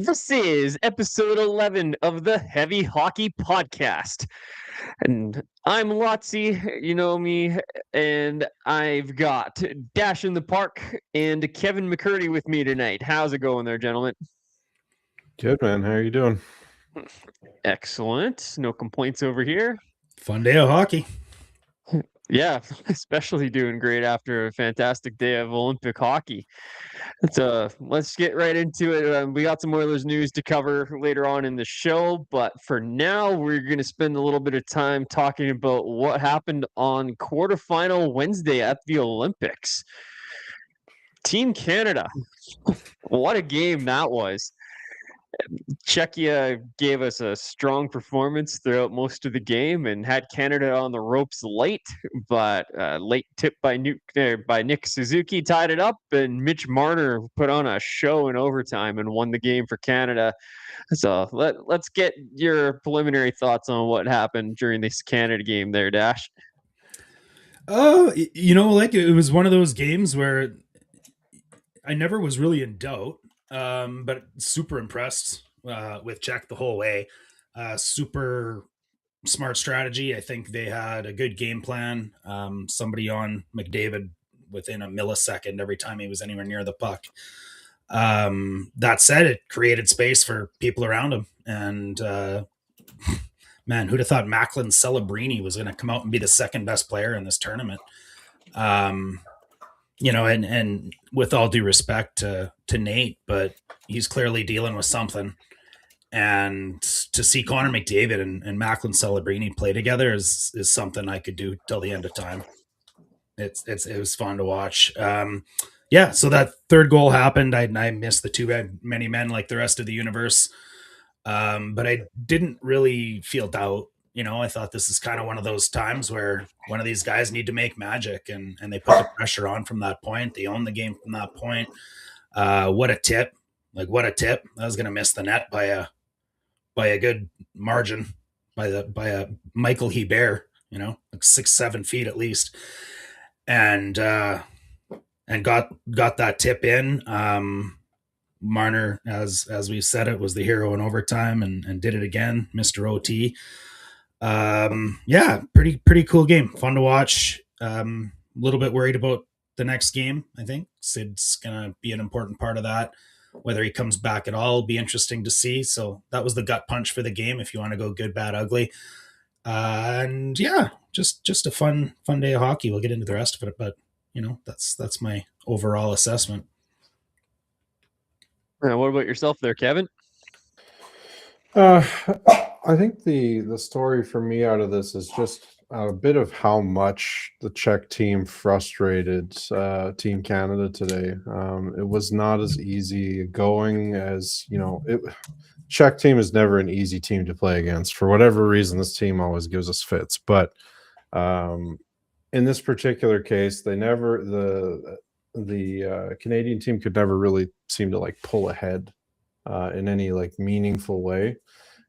This is episode 11 of the Heavy Hockey Podcast. And I'm Lotsy, you know me, and I've got Dash in the Park and Kevin McCurdy with me tonight. How's it going there, gentlemen? Good, man. How are you doing? Excellent. No complaints over here. Fun day of hockey. Yeah, especially doing great after a fantastic day of Olympic hockey. So let's get right into it. We got some Oilers news to cover later on in the show, but for now, we're going to spend a little bit of time talking about what happened on quarterfinal Wednesday at the Olympics. Team Canada, what a game that was. Czechia gave us a strong performance throughout most of the game and had Canada on the ropes late, but late tip by Nick Suzuki tied it up, and Mitch Marner put on a show in overtime and won the game for Canada. So let's get your preliminary thoughts on what happened during this Canada game there, Dash. It was one of those games where I never was really in doubt, but super impressed with Czech the whole way. Super smart strategy. I think they had a good game plan. Somebody on McDavid within a millisecond every time he was anywhere near the puck. That said, it created space for people around him. And man, who'd have thought Macklin Celebrini was going to come out and be the second best player in this tournament? And with all due respect to Nate, but he's clearly dealing with something. And to see Connor McDavid and Macklin Celebrini play together is something I could do till the end of time. It was fun to watch. So that third goal happened. I missed the too many men like the rest of the universe. But I didn't really feel doubt. I thought this is kind of one of those times where one of these guys need to make magic, and they put the pressure on from that point. They own the game from that point. What a tip. What a tip. I was going to miss the net by a good margin, by a Michael Hebert, 6-7 feet at least. And got that tip in. Marner, as we said, it was the hero in overtime and did it again, Mr. OT. Pretty cool game. Fun to watch. A little bit worried about the next game. I think Sid's going to be an important part of that. Whether he comes back at all will be interesting to see. So that was the gut punch for the game, if you want to go good, bad, ugly. Just a fun day of hockey. We'll get into the rest of it, but that's my overall assessment. What about yourself there, Kevin? I think the story for me out of this is just a bit of how much the Czech team frustrated Team Canada today. It was not as easy going as, Czech team is never an easy team to play against. For whatever reason, this team always gives us fits. But in this particular case, they never the Canadian team could never really seem to pull ahead in any meaningful way.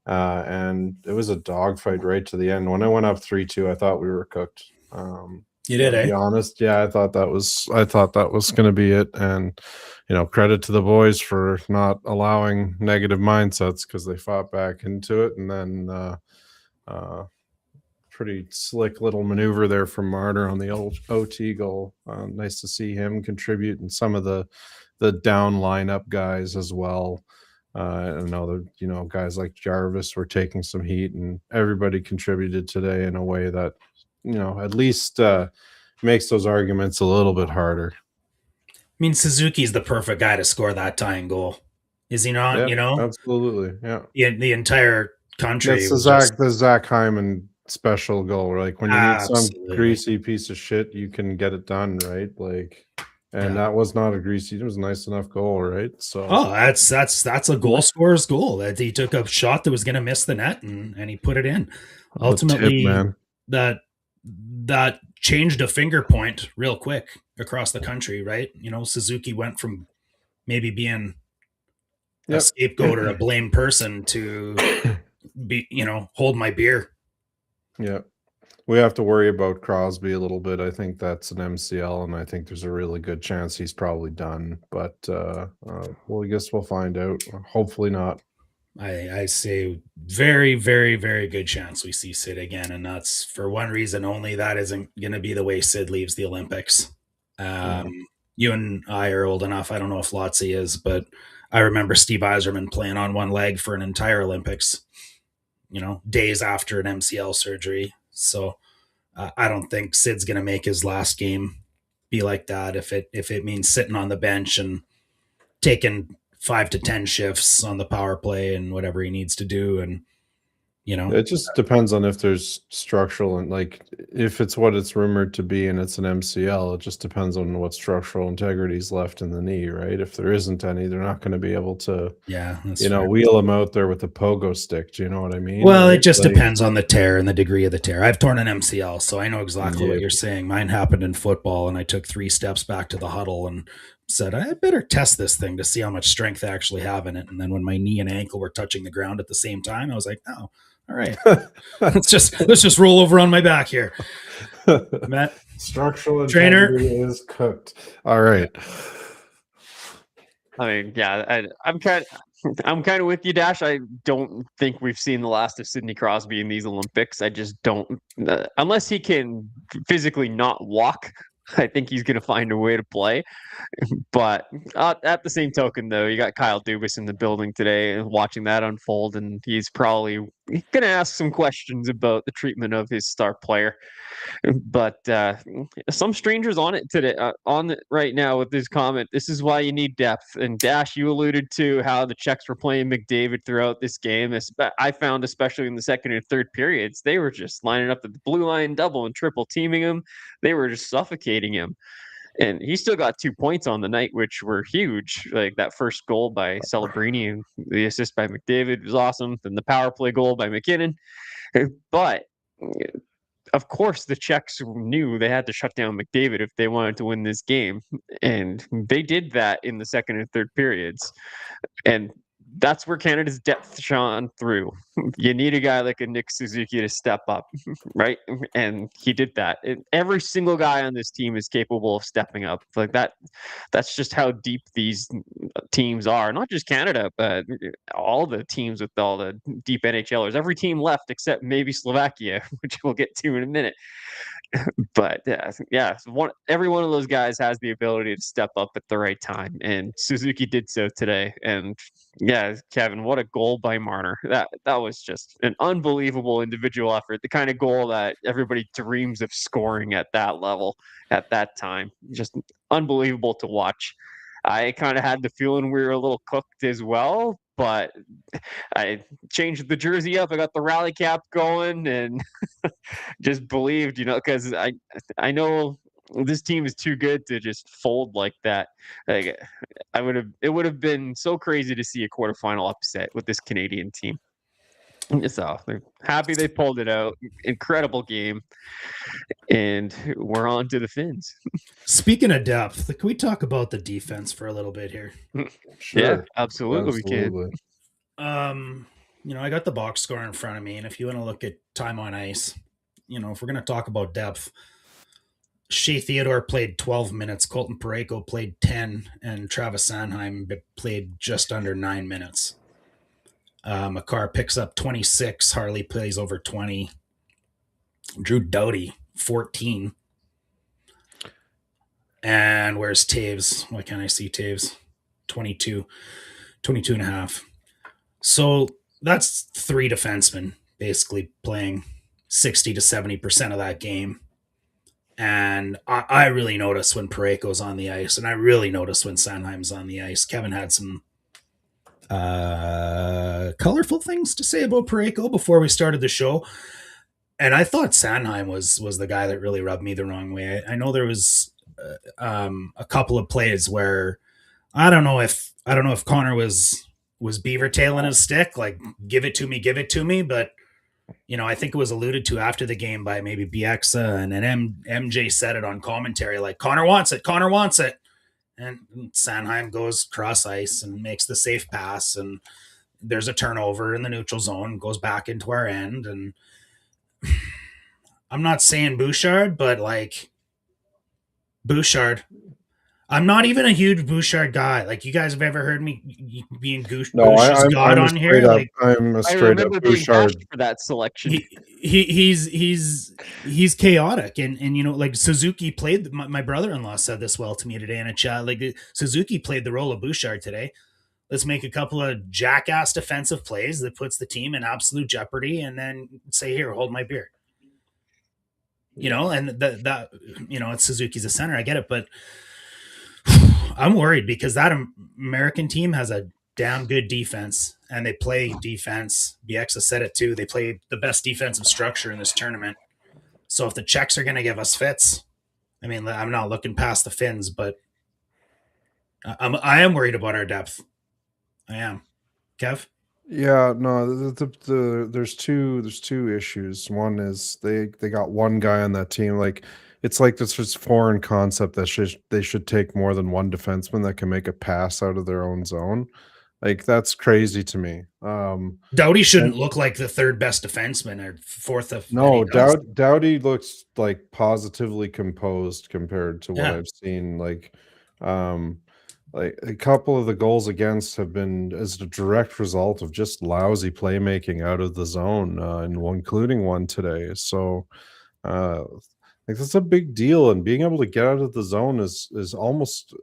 And it was a dogfight right to the end. When I went up 3-2, I thought we were cooked. You did, to be honest, yeah, I thought that was going to be it. And credit to the boys for not allowing negative mindsets, because they fought back into it. And then pretty slick little maneuver there from Marner on the old OT goal. Nice to see him contribute, and some of the down lineup guys as well. I know that guys like Jarvis were taking some heat, and everybody contributed today in a way that at least makes those arguments a little bit harder. I mean, Suzuki's the perfect guy to score that tying goal, is he not? Yeah, absolutely. Yeah, the entire country. That's the Zach Hyman special goal. When you need some greasy piece of shit, you can get it done, right? That was not a greasy. It was a nice enough goal, right? So that's a goal scorer's goal. That he took a shot that was going to miss the net and he put it in. Ultimately, that changed a finger point real quick across the country, right? Suzuki went from maybe being a scapegoat or a blame person to be, hold my beer. Yeah. We have to worry about Crosby a little bit. I think that's an MCL, and I think there's a really good chance he's probably done. But well, I guess we'll find out. Hopefully not. I say very, very, very good chance we see Sid again, and that's for one reason only. That isn't going to be the way Sid leaves the Olympics. You and I are old enough. I don't know if Lotzi is, but I remember Steve Eiserman playing on one leg for an entire Olympics, days after an MCL surgery. So I don't think Sid's going to make his last game be like that if it means sitting on the bench and taking 5 to 10 shifts on the power play and whatever he needs to do. And, it just depends on if there's structural and if it's what it's rumored to be and it's an MCL, it just depends on what structural integrity is left in the knee, right? If there isn't any, they're not going to be able to, wheel him out there with a pogo stick. Do you know what I mean? Well, it just depends on the tear and the degree of the tear. I've torn an MCL, so I know exactly what you're saying. Mine happened in football, and I took 3 steps back to the huddle and said, I better test this thing to see how much strength I actually have in it. And then when my knee and ankle were touching the ground at the same time, I was like, oh, all right, let's just roll over on my back here. Matt, structural trainer is cooked. All right. I mean, yeah, I'm kind of with you, Dash. I don't think we've seen the last of Sidney Crosby in these Olympics. I just don't, unless he can physically not walk. I think he's going to find a way to play. But at the same token, though, you got Kyle Dubas in the building today and watching that unfold, and he's probably going to ask some questions about the treatment of his star player. But some strangers on it today, on it right now with this comment. This is why you need depth. And Dash, you alluded to how the Czechs were playing McDavid throughout this game. I found, especially in the second and third periods, they were just lining up at the blue line double and triple teaming him. They were just suffocating him. And he still got 2 points on the night, which were huge. Like that first goal by Celebrini and the assist by McDavid was awesome. Then the power play goal by McKinnon. But of course, the Czechs knew they had to shut down McDavid if they wanted to win this game. And they did that in the second and third periods. And that's where Canada's depth shone through. You need a guy like a Nick Suzuki to step up, right? And he did that. Every single guy on this team is capable of stepping up. Like that. That's just how deep these teams are. Not just Canada, but all the teams with all the deep NHLers. Every team left except maybe Slovakia, which we'll get to in a minute. But every one of those guys has the ability to step up at the right time, and Suzuki did so today. And yeah, Kevin, what a goal by Marner! That was just an unbelievable individual effort. The kind of goal that everybody dreams of scoring at that level at that time. Just unbelievable to watch. I kind of had the feeling we were a little cooked as well, but I changed the jersey up. I got the rally cap going and just believed, because I know this team is too good to just fold like that. Like it would have been so crazy to see a quarterfinal upset with this Canadian team. So they're happy they pulled it out. Incredible game. And we're on to the Finns. Speaking of depth, can we talk about the defense for a little bit here? Sure. Yeah, absolutely. We can. I got the box score in front of me, and if you want to look at time on ice, if we're going to talk about depth, Shea Theodore played 12 minutes, Colton Parayko played 10, and Travis Sanheim played just under 9 minutes. Makar picks up 26. Harley plays over 20. Drew Doughty, 14. And where's Taves? Why can't I see Taves? 22 and a half. So that's 3 defensemen basically playing 60 to 70% of that game. And I really notice when Parayko's on the ice, and I really notice when Sanheim's on the ice. Kevin had some colorful things to say about Parayko before we started the show, and I thought Sanheim was the guy that really rubbed me the wrong way. I know there was a couple of plays where I don't know if Connor was beaver tailing his stick, like give it to me, but I think it was alluded to after the game by maybe Bieksa, and then MJ said it on commentary, like Connor wants it. And Sanheim goes cross ice and makes the safe pass, and there's a turnover in the neutral zone, goes back into our end. And I'm not saying Bouchard, but like Bouchard. I'm not even a huge Bouchard guy. Like, you guys have ever heard me being No, Bouch's God I'm a on here? Like, I straight up remember being Bouchard. bashed for that selection. he's chaotic, and you know, like Suzuki played. My brother-in-law said this well to me today in a chat. Like, Suzuki played the role of Bouchard today. Let's make a couple of jackass defensive plays that puts the team in absolute jeopardy, and then say, "Here, hold my beer." You know, and that you know, it's Suzuki's a center. I get it, but I'm worried because that American team has a damn good defense, and they play defense. Bieksa said it too. They play the best defensive structure in this tournament. So if the Czechs are going to give us fits, I mean, I'm not looking past the Finns, but I am worried about our depth. I am. Kev? Yeah, no, there's two issues. One is they got one guy on that team. Like, it's like this just foreign concept that they should take more than one defenseman that can make a pass out of their own zone. Like, that's crazy to me. Doughty shouldn't look like the third best defenseman or fourth of. No, Doughty looks like positively composed compared to what Yeah. I've seen. Like a couple of the goals against have been as a direct result of just lousy playmaking out of the zone, and including one today. So, like, that's a big deal, and being able to get out of the zone is almost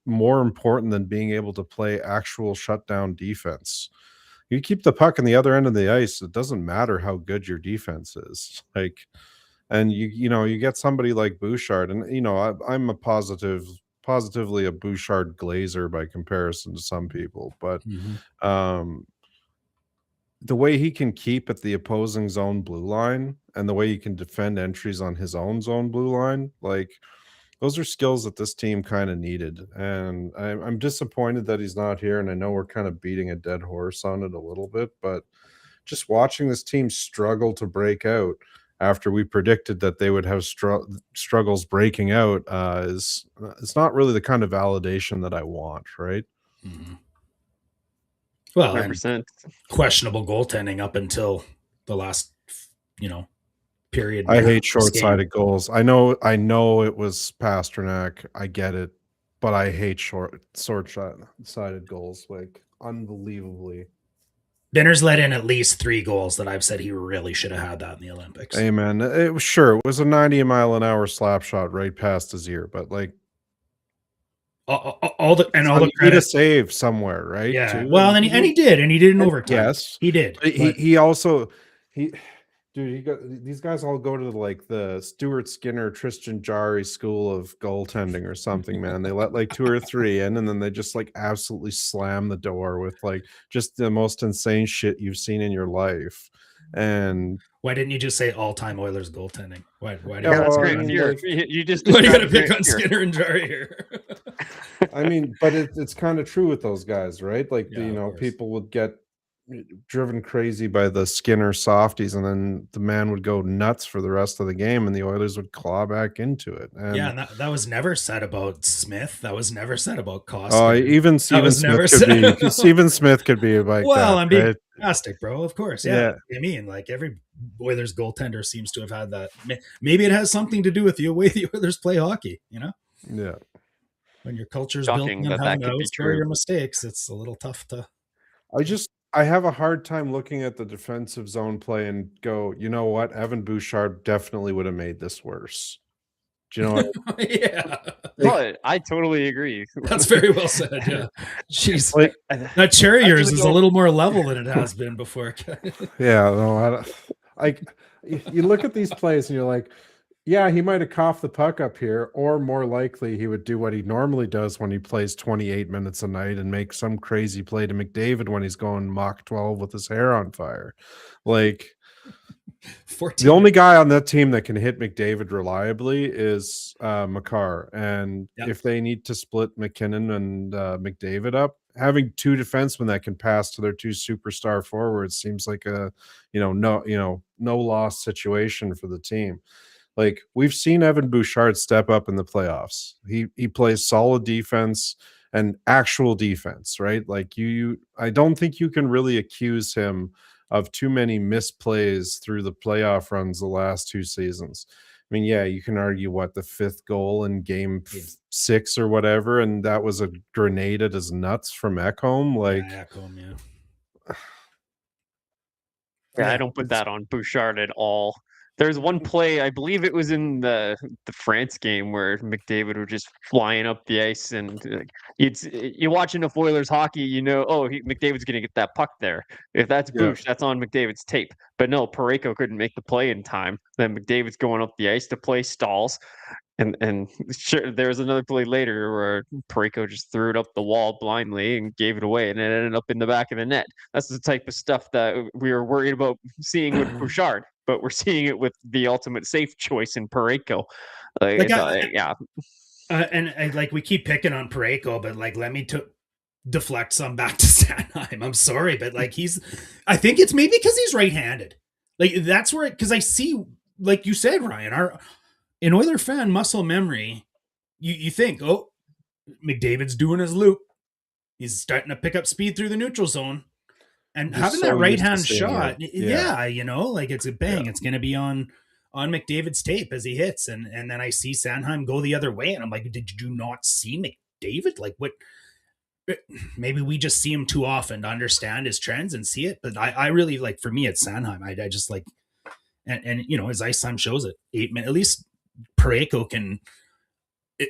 more important than being able to play actual shutdown defense. You keep the puck on the other end of the ice, it doesn't matter how good your defense is. Like, and you know, you get somebody like Bouchard, and you know, I'm a positively a Bouchard glazer by comparison to some people, but the way he can keep at the opposing zone blue line and the way he can defend entries on his own zone blue line, like, those are skills that this team kind of needed. And I'm disappointed that he's not here. And I know we're kind of beating a dead horse on it a little bit, but just watching this team struggle to break out after we predicted that they would have struggles breaking out it's not really the kind of validation that I want, right? Well, 100%. Questionable goaltending up until the last, you know, period. I hate short-sided goals. I know it was Pasternak. I get it, but I hate short-sided goals, like, unbelievably. Benner's let in at least 3 goals that I've said he really should have had that in the Olympics. Amen. It was a 90-mile-an-hour slap shot right past his ear, but like, all the credit, a save somewhere, right? Yeah. Too. Well, and he did in overtime. Yes, he did. He also these guys all go to like the Stuart Skinner, Tristan Jarry school of goaltending or something, man. They let like 2 or 3 in, and then they just like absolutely slam the door with like just the most insane shit you've seen in your life. And why didn't you just say all-time Oilers goaltending? Why that's great. You just why do you got to pick on Skinner and Jarry here? I mean, but it's kind of true with those guys, right? Like, you know, people would get driven crazy by the Skinner softies, and then the man would go nuts for the rest of the game, and the Oilers would claw back into it. And and that was never said about Smith. That was never said about Koskinen. Oh, even Steven Smith could be like, well, that, I'm being right? Fantastic, bro. Of course, yeah. I mean, like, every Oilers goaltender seems to have had that. Maybe it has something to do with the way the Oilers play hockey. You know, yeah. When your culture's built on having to outspare your mistakes, it's a little tough to. I have a hard time looking at the defensive zone play and go, you know what? Evan Bouchard definitely would have made this worse. Do you know what? Yeah. But I totally agree. That's very well said. Yeah. Jeez. Like, that cherry yours is a little more level than it has been before. Yeah. No, you look at these plays and you're like, yeah, he might have coughed the puck up here, or more likely he would do what he normally does when he plays 28 minutes a night and make some crazy play to McDavid when he's going Mach 12 with his hair on fire. Like, 14. The only guy on that team that can hit McDavid reliably is Makar. And if they need to split McKinnon and McDavid up, having 2 defensemen that can pass to their 2 superstar forwards seems like a no loss situation for the team. Like, we've seen Evan Bouchard step up in the playoffs. He plays solid defense and actual defense, right? Like, I don't think you can really accuse him of too many misplays through the playoff runs the last 2 seasons. I mean, yeah, you can argue what the 5th goal in game 6 or whatever, and that was a grenade at his nuts from Ekholm. Like, Ekholm, Yeah, I don't put that on Bouchard at all. There's one play, I believe it was in the France game, where McDavid was just flying up the ice, and you watch enough Oilers hockey, you know, McDavid's going to get that puck there. If that's Bouch, that's on McDavid's tape. But no, Parayko couldn't make the play in time. Then McDavid's going up the ice to play, stalls. And sure, there was another play later where Parayko just threw it up the wall blindly and gave it away, and it ended up in the back of the net. That's the type of stuff that we were worried about seeing with Bouchard, but we're seeing it with the ultimate safe choice in Parayko. And like we keep picking on Parayko, but like let me deflect some back to Sanheim. I'm sorry, but like I think it's maybe because he's right-handed. Like that's where because I see, like you said, Ryan, in Oiler fan muscle memory, you think, oh, McDavid's doing his loop. He's starting to pick up speed through the neutral zone. And having that right-hand shot, you know, like it's a bang. Yeah. It's going to be on McDavid's tape as he hits. And then I see Sanheim go the other way. And I'm like, did you not see McDavid? Like what? Maybe we just see him too often to understand his trends and see it. But I really, like, for me, it's Sanheim. I just like, and you know, his ice time shows it. 8 minutes, at least Parayko can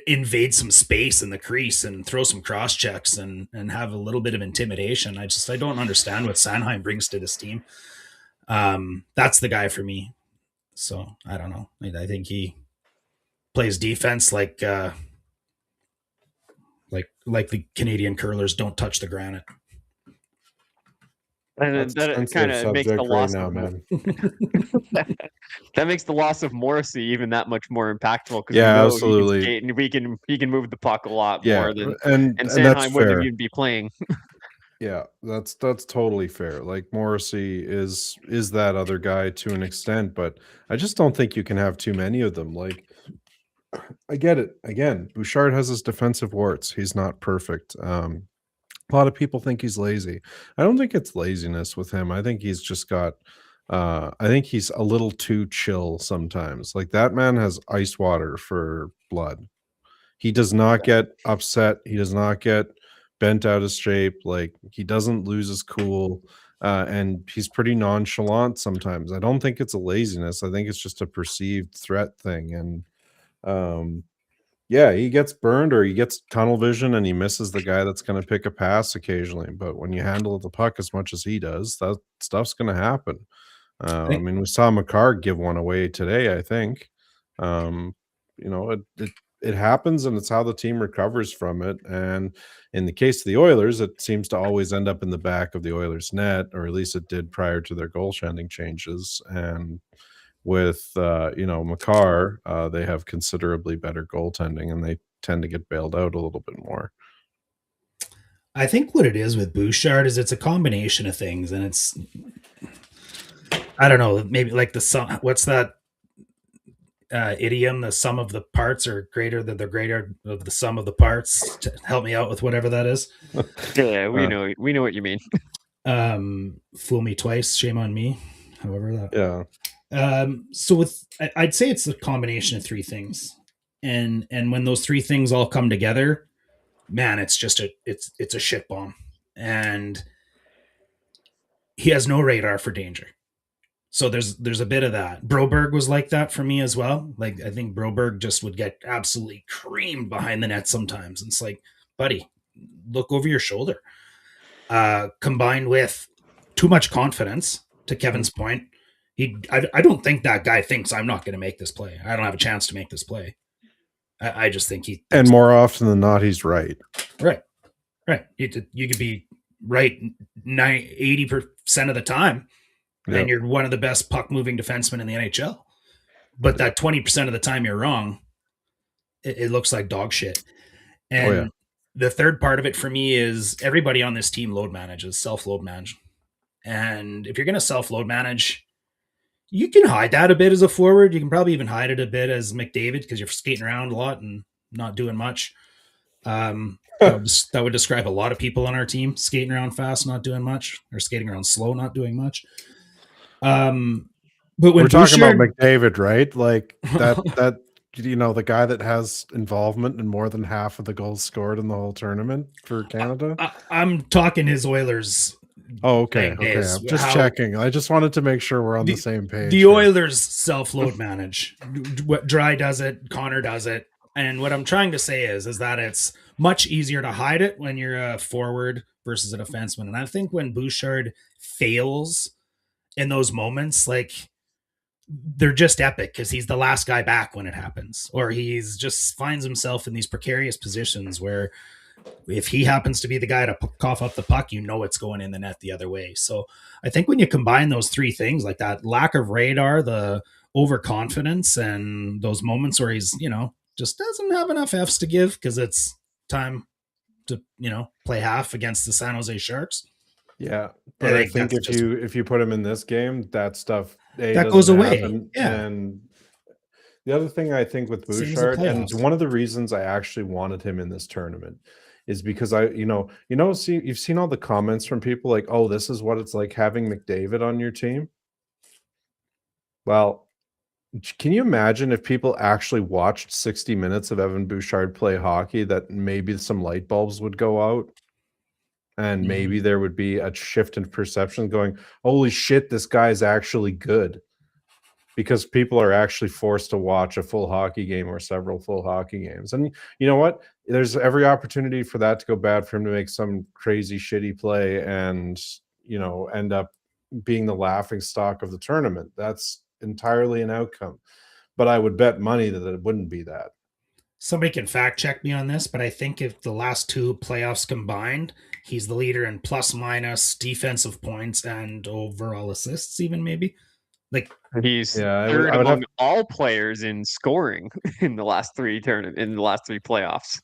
invade some space in the crease and throw some cross checks and have a little bit of intimidation. I don't understand what Sanheim brings to this team. That's the guy for me. So I don't know. I think he plays defense like the Canadian curlers don't touch the granite. And that kind of makes the loss right now, man. That makes the loss of Morrissey even that much more impactful. Yeah, absolutely. He can move the puck a lot more than and Sanheim wouldn't even be playing. Yeah, that's totally fair. Like Morrissey is that other guy to an extent, but I just don't think you can have too many of them. Like, I get it. Again, Bouchard has his defensive warts. He's not perfect. A lot of people think he's lazy. I don't think it's laziness with him. I think he's just got I think he's a little too chill sometimes. Like that man has ice water for blood. He does not get upset. He does not get bent out of shape. Like he doesn't lose his cool. And he's pretty nonchalant sometimes. I don't think it's a laziness. I think it's just a perceived threat thing. And yeah, he gets burned or he gets tunnel vision and he misses the guy that's going to pick a pass occasionally. But when you handle the puck as much as he does, that stuff's going to happen. I mean, we saw Makar give one away today, I think. You know, it happens, and it's how the team recovers from it. And in the case of the Oilers, it seems to always end up in the back of the Oilers' net, or at least it did prior to their goaltending changes. And with Makar, they have considerably better goaltending, and they tend to get bailed out a little bit more. I think what it is with Bouchard is it's a combination of things, and it's, I don't know, maybe like the sum. What's that idiom? The sum of the parts are greater than the greater of the sum of the parts. Help me out with whatever that is. Yeah, we know what you mean. Fool me twice, shame on me. However that. Yeah. So I'd say it's a combination of three things, and when those three things all come together, man, it's just it's a shit bomb, and he has no radar for danger. So there's a bit of that. Broberg was like that for me as well. Like I think Broberg just would get absolutely creamed behind the net sometimes. And it's like, buddy, look over your shoulder. Combined with too much confidence, to Kevin's point. I don't think that guy thinks I'm not going to make this play. I don't have a chance to make this play. I just think he... And more often than not, he's right. Right. You could be right 80% of the time, and you're one of the best puck-moving defensemen in the NHL. But that 20% of the time you're wrong, it looks like dog shit. And the third part of it for me is everybody on this team load manages, self-load manage. And if you're going to self-load manage... You can hide that a bit as a forward. You can probably even hide it a bit as McDavid because you're skating around a lot and not doing much. That would describe a lot of people on our team skating around fast, not doing much, or skating around slow, not doing much. But when We're talking about Bouchard, McDavid, right? Like that the guy that has involvement in more than half of the goals scored in the whole tournament for Canada. I'm talking his Oilers. Oh, okay. playing Okay. days. I'm just How checking. I just wanted to make sure we're on the same page. the here. Oilers self-load manage. What Dry does it, Connor does it. And what I'm trying to say is that it's much easier to hide it when you're a forward versus a defenseman. And I think when Bouchard fails in those moments, like they're just epic because he's the last guy back when it happens, or he's just finds himself in these precarious positions where if he happens to be the guy to cough up the puck, you know it's going in the net the other way. So I think when you combine those three things, like that lack of radar, the overconfidence, and those moments where he's, just doesn't have enough F's to give because it's time to, play half against the San Jose Sharks. Yeah, but I think if you put him in this game, that stuff that goes away. And the other thing I think with Bouchard, and one of the reasons I actually wanted him in this tournament is because you've seen all the comments from people like, oh, this is what it's like having McDavid on your team. Well, can you imagine if people actually watched 60 minutes of Evan Bouchard play hockey, that maybe some light bulbs would go out and maybe there would be a shift in perception going, holy shit, this guy's actually good. Because people are actually forced to watch a full hockey game or several full hockey games. And you know what? There's every opportunity for that to go bad, for him to make some crazy shitty play and, end up being the laughing stock of the tournament. That's entirely an outcome. But I would bet money that it wouldn't be that. Somebody can fact check me on this, but I think if the last two playoffs combined, he's the leader in plus minus defensive points and overall assists, even maybe. Like he's third among all players in scoring in the last three playoffs.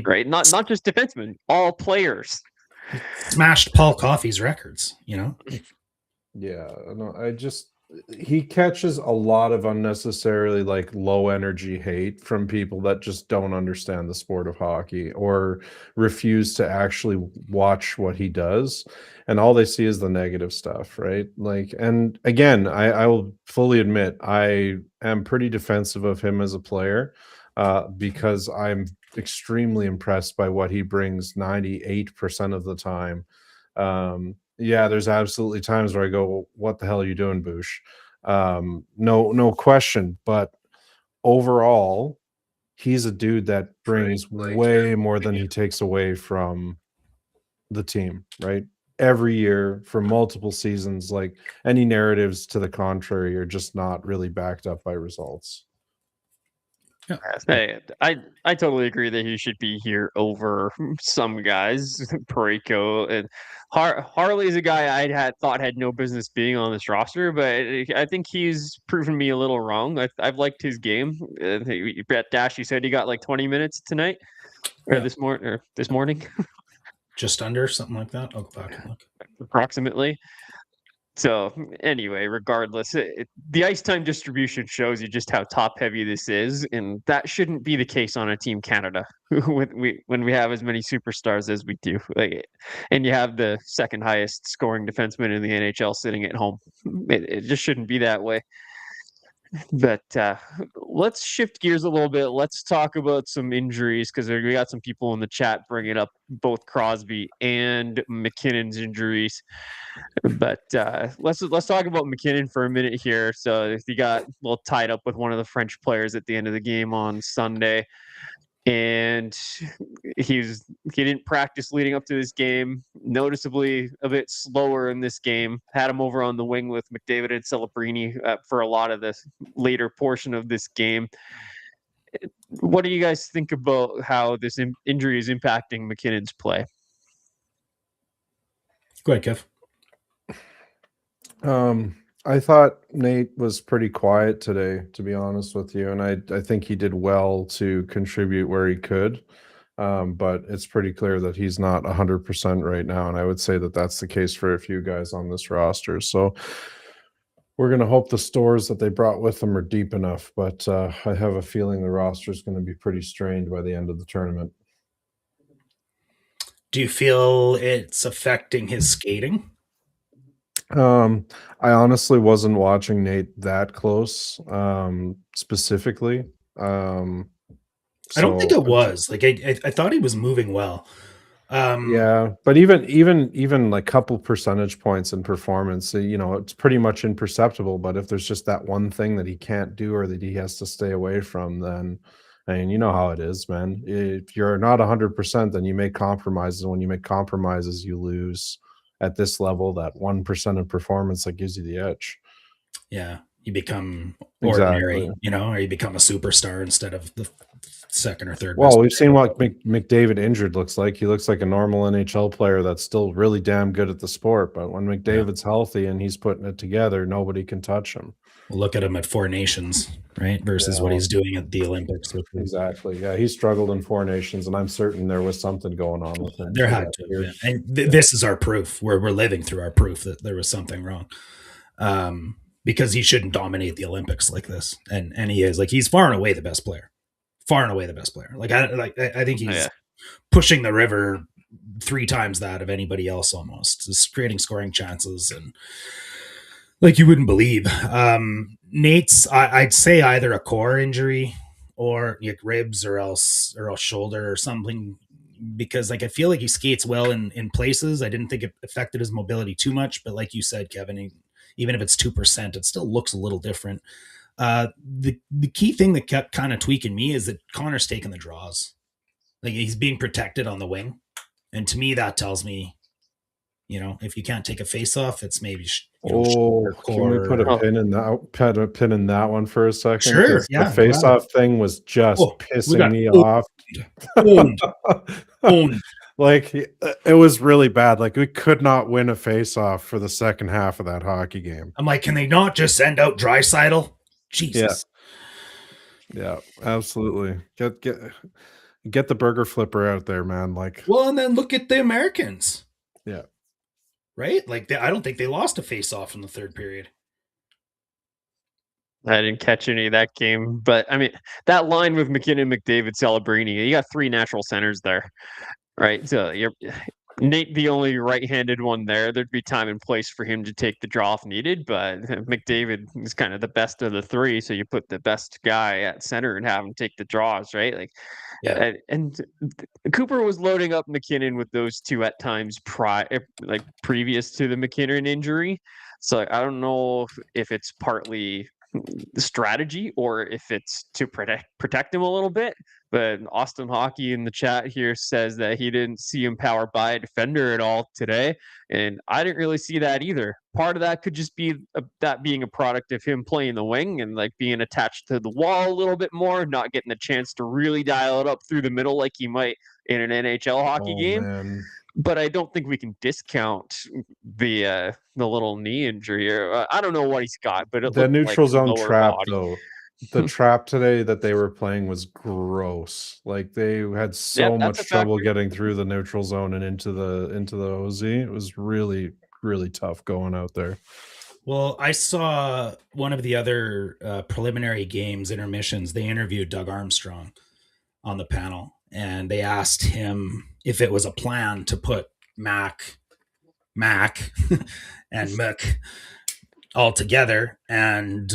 Right? Not just defensemen, all players. Smashed Paul Coffey's records, Yeah, no, he catches a lot of unnecessarily low energy hate from people that just don't understand the sport of hockey or refuse to actually watch what he does, and all they see is the negative stuff, right? And again, I will fully admit I am pretty defensive of him as a player because I'm extremely impressed by what he brings 98% of the time. Yeah, there's absolutely times where I go, well, what the hell are you doing, Boosh? No question. But overall, he's a dude that brings way more than he takes away from the team, right? Every year for multiple seasons, any narratives to the contrary are just not really backed up by results. Hey, I totally agree that he should be here over some guys. Parayko and Harley's a guy I thought had no business being on this roster, but I think he's proven me a little wrong. I've liked his game. Brett Dash, said he got 20 minutes tonight or this morning. Just under, something like that. I'll go back and look. Approximately. So anyway, regardless, the ice time distribution shows you just how top heavy this is, and that shouldn't be the case on a Team Canada when we have as many superstars as we do. And you have the second highest scoring defenseman in the NHL sitting at home. It just shouldn't be that way. But let's shift gears a little bit. Let's talk about some injuries because we got some people in the chat bringing up both Crosby and McKinnon's injuries. But let's talk about McKinnon for a minute here. So he got a little tied up with one of the French players at the end of the game on Sunday, and he didn't practice leading up to this game. Noticeably a bit slower in this game. Had him over on the wing with McDavid and Celebrini for a lot of the later portion of this game. What do you guys think about how this injury is impacting McKinnon's play? Go ahead, Kev. I thought Nate was pretty quiet today, to be honest with you, and I think he did well to contribute where he could. But it's pretty clear that he's not 100% right now, and I would say that that's the case for a few guys on this roster. So we're going to hope the stores that they brought with them are deep enough, but I have a feeling the roster is going to be pretty strained by the end of the tournament. Do you feel it's affecting his skating? I honestly wasn't watching Nate that close, specifically. I don't think So it was. Like I thought he was moving well. yeah, but even like couple percentage points in performance, it's pretty much imperceptible. But if there's just that one thing that he can't do or that he has to stay away from, then I mean, you know how it is, man. If you're not 100%, then you make compromises. When you make compromises, you lose. At this level, that 1% of performance that gives you the edge. Yeah, you become Exactly. ordinary, or you become a superstar instead of the second or third best Well, we've seen player. what McDavid injured looks like. He looks like a normal NHL player that's still really damn good at the sport. But when Yeah. McDavid's healthy and he's putting it together, nobody can touch him. Well, look at him at Four Nations, right? Versus what Yeah, he's doing at the Olympics. Which is, exactly. Yeah, he struggled in Four Nations, and I'm certain there was something going on with him there through had that to have period. been. And this is our proof. We're living through our proof that there was something wrong. Because he shouldn't dominate the Olympics like this. And he is. Like, he's far and away the best player. Far and away the best player. I think he's pushing the river 3 times that of anybody else almost. Just creating scoring chances and like you wouldn't believe. Nate's I'd say either a core injury or like ribs or else shoulder or something, because like I feel like he skates well in places. I didn't think it affected his mobility too much, but like you said, Kevin, even if it's 2%, it still looks a little different. The key thing that kept kind of tweaking me is that Connor's taking the draws. Like, he's being protected on the wing, and to me that tells me, if you can't take a face off, it's maybe Oh, can we put a Oh. pin in that one for a second? Sure, 'Cause yeah, the face-off thing was just Oh, we got pissing me off. owned. Like, it was really bad. Like, we could not win a face-off for the second half of that hockey game. I'm like, can they not just send out Draisaitl? Jesus. Yeah, absolutely. Get the burger flipper out there, man. Like, Well, and then look at the Americans. yeah. Right? Like, I don't think they lost a face-off in the third period. I didn't catch any of that game, but I mean, that line with McKinnon, McDavid, Celebrini, you got 3 natural centers there, right? So you're Nate, the only right-handed one there. There'd be time and place for him to take the draw if needed, but McDavid is kind of the best of the 3, so you put the best guy at center and have him take the draws, right? Like, Yeah. and Cooper was loading up McKinnon with those 2 at times previous to the McKinnon injury. So I don't know if it's partly the strategy or if it's to protect him a little bit. But Austin Hockey in the chat here says that he didn't see him powered by a defender at all today, and I didn't really see that either. Part of that could just be that being a product of him playing the wing and like being attached to the wall a little bit more, not getting the chance to really dial it up through the middle like he might in an NHL hockey game. Man. But I don't think we can discount the little knee injury. I don't know what he's got, but it The looked neutral like zone lower trap, body. though. The trap today that they were playing was gross. Like, they had so Yep, that's much a trouble factor. getting through the neutral zone and into the OZ. It was really, really tough going out there. Well, I saw one of the other preliminary games, intermissions. They interviewed Doug Armstrong on the panel, and they asked him if it was a plan to put Mac, and Mick all together. And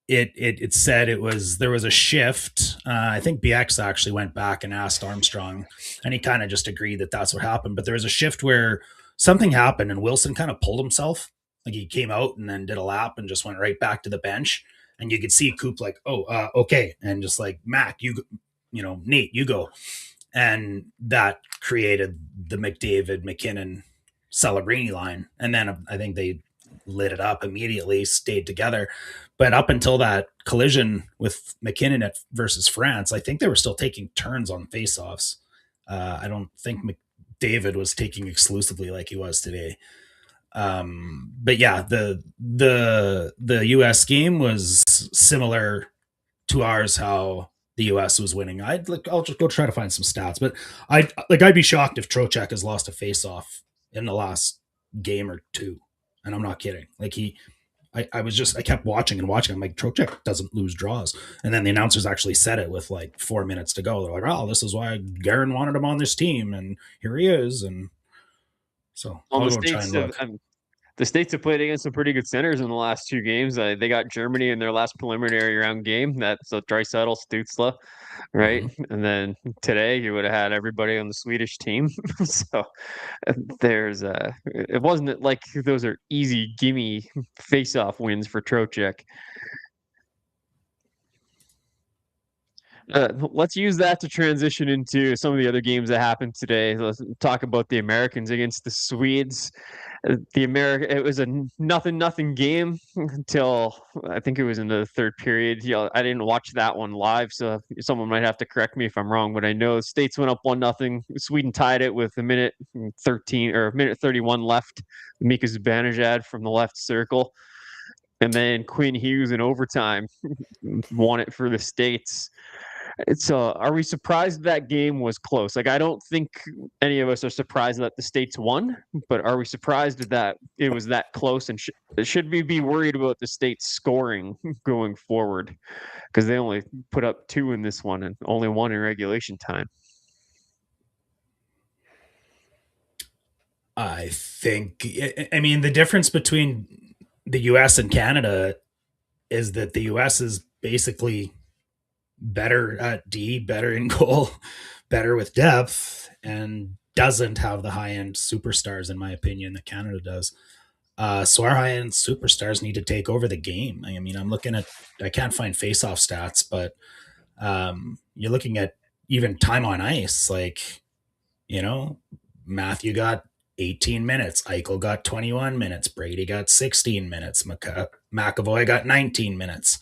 it said there was a shift. I think BX actually went back and asked Armstrong, and he kind of just agreed that that's what happened. But there was a shift where something happened, and Wilson kind of pulled himself. Like, he came out and then did a lap and just went right back to the bench. And you could see Coop like, okay. And just like, Mac, Nate, you go. And that created the McDavid, McKinnon, Celebrini line. And then I think they lit it up immediately, stayed together. But up until that collision with McKinnon versus France, I think they were still taking turns on faceoffs. I don't think McDavid was taking exclusively like he was today. But yeah, the US game was similar to ours, how the US was winning. I'll just go try to find some stats, but I'd be shocked if Trocheck has lost a face-off in the last game or two. And I'm not kidding. Like, I kept watching and watching. I'm like, Trocheck doesn't lose draws. And then the announcers actually said it with like 4 minutes to go. They're like, oh, this is why Garen wanted him on this team. And here he is. And so On I'll the go try and states have look. the States have played against some pretty good centers in the last 2 games. They got Germany in their last preliminary round game. That's Draisaitl, Stützle, right? Mhm. And then today you would have had everybody on the Swedish team. So there's it wasn't like those are easy gimme face-off wins for Trocheck. Let's use that to transition into some of the other games that happened today. Let's talk about the Americans against the Swedes. It was a nothing game until I think it was in the third period. I didn't watch that one live, so someone might have to correct me if I'm wrong. But I know the States went up 1-0. Sweden tied it with a minute 13 or a minute 31 left. Mika Zibanejad from the left circle, and then Quinn Hughes in overtime won it for the States. Are we surprised that game was close? Like, I don't think any of us are surprised that the States won, but are we surprised that it was that close? And should we be worried about the States scoring going forward? Because they only put up 2 in this one and only 1 in regulation time. I think, I mean, the difference between the US and Canada is that the US is basically better at D, better in goal, better with depth, and doesn't have the high end superstars, in my opinion, that Canada does. So our high end superstars need to take over the game. I mean, I can't find face off stats, but you're looking at even time on ice. Like, Matthew got 18 minutes, Eichel got 21 minutes, Brady got 16 minutes, McAvoy got 19 minutes.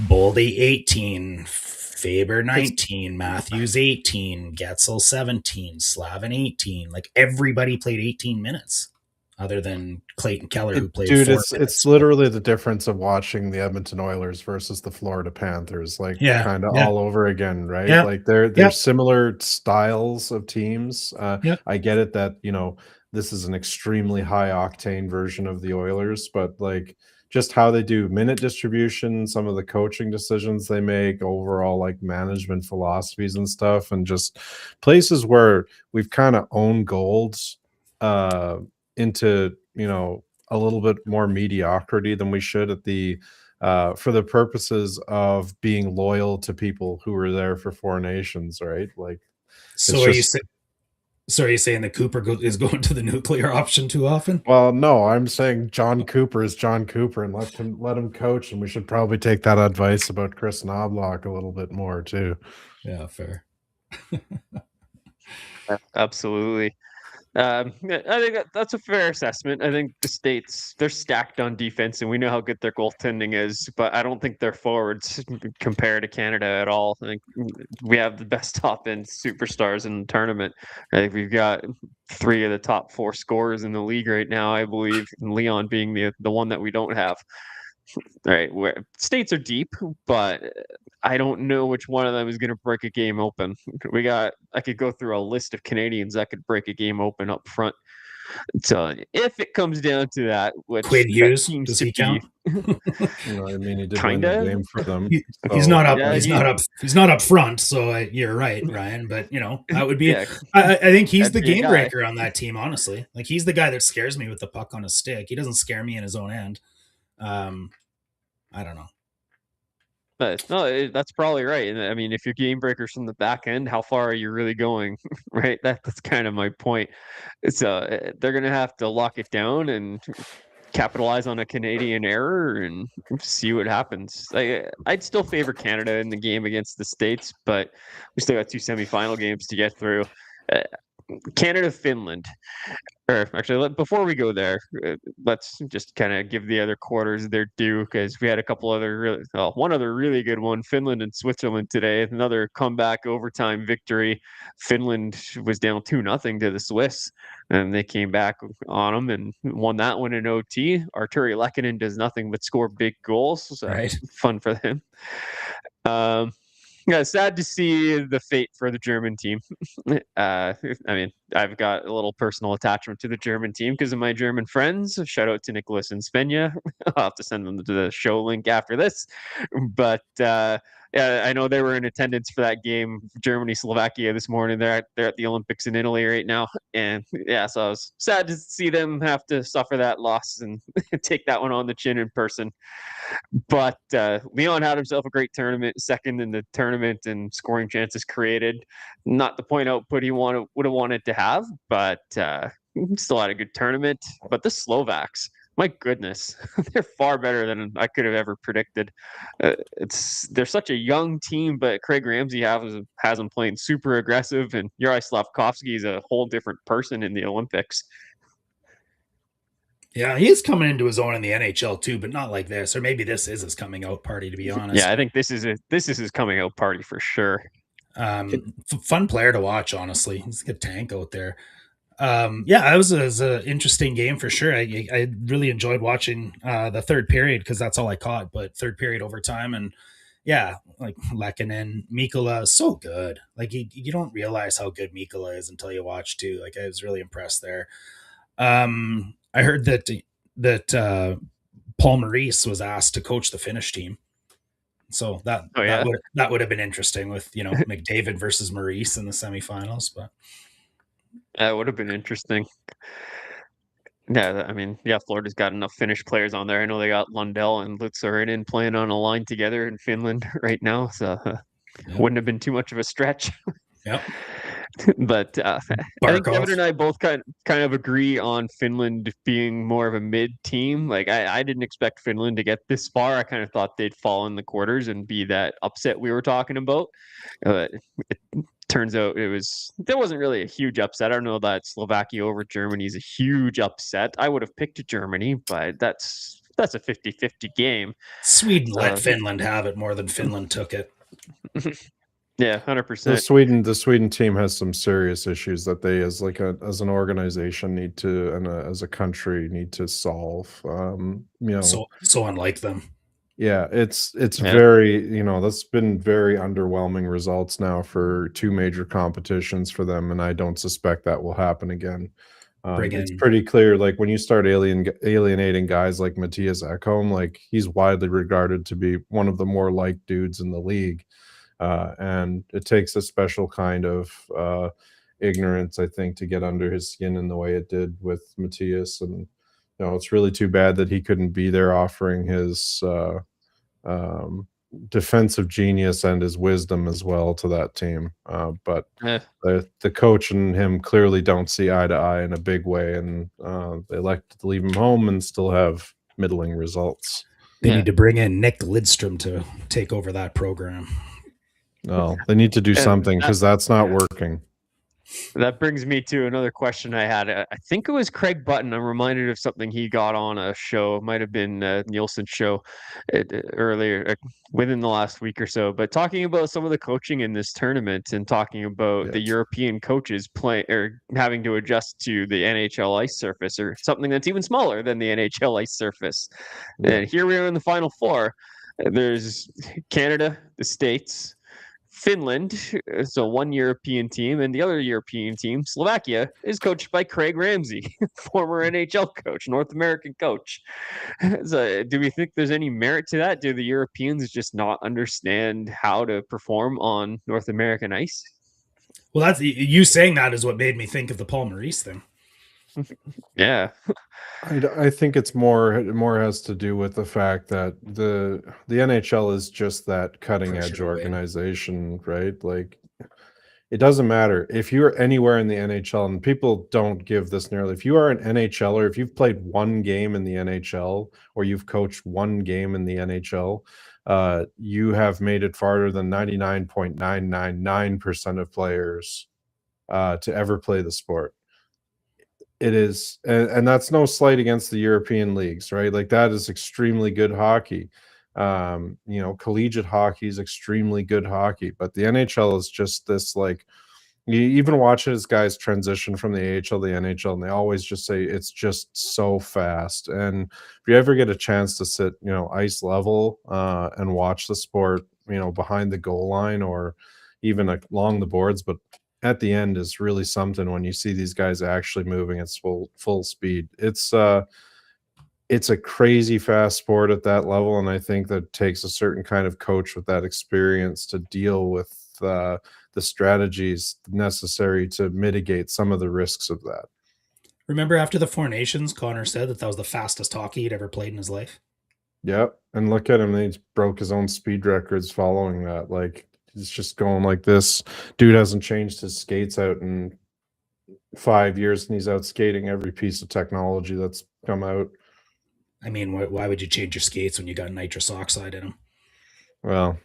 Boldy 18, Faber 19, Matthews 18, Getzel 17, Slavin 18. Like everybody played 18 minutes, other than Clayton Keller, who played 4 minutes. It's literally the difference of watching the Edmonton Oilers versus the Florida Panthers, like kind of all over again, right? Yeah. Like they're similar styles of teams. Yeah. I get it that this is an extremely high octane version of the Oilers, but like just how they do minute distribution, some of the coaching decisions they make, overall like management philosophies and stuff, and just places where we've kind of owned golds into a little bit more mediocrity than we should at the for the purposes of being loyal to people who were there for 4 nations, right? Like, so are you saying that Cooper is going to the nuclear option too often? Well, no, I'm saying John Cooper is John Cooper, and let him coach, and we should probably take that advice about Chris Knobloch a little bit more too. Yeah, fair. Absolutely. I think that's a fair assessment. I think the States, they're stacked on defense, and we know how good their goaltending is, but I don't think their forwards compare to Canada at all. I think we have the best top end superstars in the tournament. I think we've got 3 of the top 4 scorers in the league right now, I believe, and Leon being the one that we don't have. Right, where States are deep, but I don't know which one of them is going to break a game open. I could go through a list of Canadians that could break a game open up front. So if it comes down to that, which Quinn Hughes, seems does to he be, count? I mean, he did win the game for them. He's not up. He's not up front. So you're right, Ryan. But that would be. Yeah, I think he's the game breaker on that team. Honestly, like he's the guy that scares me with the puck on his stick. He doesn't scare me in his own end. I don't know. But no, that's probably right. I mean, if your game breakers from the back end, how far are you really going? Right. That's kind of my point. They're going to have to lock it down and capitalize on a Canadian error and see what happens. I'd still favor Canada in the game against the States, but we still got 2 semifinal games to get through. Canada, Finland. Or actually, before we go there, let's just kind of give the other quarters their due, because we had a couple other one other really good one, Finland and Switzerland today. Another comeback overtime victory. Finland was down 2-0 to the Swiss, and they came back on them and won that one in OT. Arturi Lehkonen does nothing but score big goals. So right. Fun for them. Yeah, sad to see the fate for the German team. I mean, I've got a little personal attachment to the German team because of my German friends. Shout out to Nicholas and Spenya. I'll have to send them to the show link after this. But yeah, I know they were in attendance for that game, Germany Slovakia this morning. They're at the Olympics in Italy right now, and yeah, so I was sad to see them have to suffer that loss and take that one on the chin in person. But Leon had himself a great tournament, second in the tournament and scoring chances created. Not the point output he would have wanted to have, but still had a good tournament. But the Slovaks, my goodness, they're far better than I could have ever predicted. They're such a young team, but Craig Ramsey has them playing super aggressive, and Juraj Slavkovsky is a whole different person in the Olympics. Yeah, he is coming into his own in the NHL too, but not like this. Or maybe this is his coming out party, to be honest. Yeah, I think this is his coming out party for sure. Fun player to watch, honestly. He's a good tank out there. Yeah, it was an interesting game for sure. I really enjoyed watching the third period because that's all I caught. But third period overtime, and yeah, like Lehkonen, Mikkola is so good. Like you don't realize how good Mikkola is until you watch too. Like I was really impressed there. I heard that Paul Maurice was asked to coach the Finnish team. So that would have been interesting with, McDavid versus Maurice in the semifinals, but that would have been interesting. Yeah, I mean, yeah, Florida's got enough Finnish players on there. I know they got Lundell and Lutsarinen playing on a line together in Finland right now, so wouldn't have been too much of a stretch. Yep. But I think Kevin and I both kind of agree on Finland being more of a mid team. Like I didn't expect Finland to get this far. I kind of thought they'd fall in the quarters and be that upset we were talking about. It turns out there wasn't really a huge upset. I don't know that Slovakia over Germany is a huge upset. I would have picked Germany, but that's a 50-50 game. Sweden let Finland have it more than Finland took it. Yeah, 100%. The Sweden team has some serious issues that they, as an organization, need to, and as a country, need to solve. So unlike them. Yeah, it's very, that's been very underwhelming results now for two major competitions for them, and I don't suspect that will happen again. It's pretty clear, like when you start alienating guys like Matthias Ekholm, like he's widely regarded to be one of the more liked dudes in the league. And it takes a special kind of ignorance, I think, to get under his skin in the way it did with Matthias. And it's really too bad that he couldn't be there offering his defensive genius and his wisdom as well to that team. But the coach and him clearly don't see eye to eye in a big way, and they elected to leave him home and still have middling results. They need to bring in Nick Lidstrom to take over that program. No, they need to do something because that's not working. That brings me to another question I had. I think it was Craig Button. I'm reminded of something he got on a show. It might have been Nielsen's show earlier within the last week or so. But talking about some of the coaching in this tournament and talking about the European coaches having to adjust to the NHL ice surface or something that's even smaller than the NHL ice surface. Yeah. And here we are in the Final Four. There's Canada, the States, Finland, so one European team, and the other European team, Slovakia, is coached by Craig Ramsey, former NHL coach, North American coach. So, do we think there's any merit to that? Do the Europeans just not understand how to perform on North American ice? Well, that's you saying that is what made me think of the Paul Maurice thing. Yeah. I think it's more has to do with the fact that the NHL is just that cutting edge organization, right? Like it doesn't matter if you're anywhere in the NHL, and people don't give this nearly. If you are an NHLer, if you've played one game in the NHL or you've coached one game in the NHL, you have made it farther than 99.999% of players to ever play the sport. It is, and that's no slight against the European leagues, right? Like that is extremely good hockey. Collegiate hockey is extremely good hockey, but the NHL is just this, like, you even watch it as guys transition from the AHL to the NHL, and they always just say it's just so fast. And if you ever get a chance to sit, ice level and watch the sport behind the goal line or even along the boards, but at the end is really something when you see these guys actually moving at full speed. It's a crazy fast sport at that level, and I think that takes a certain kind of coach with that experience to deal with the strategies necessary to mitigate some of the risks of that. Remember after the Four Nations, Connor said that was the fastest hockey he'd ever played in his life. Yep, and look at him; he broke his own speed records following that. Like, he's just going like this. Dude hasn't changed his skates out in 5 years, and he's out skating every piece of technology that's come out. I mean, why would you change your skates when you got nitrous oxide in them? Well,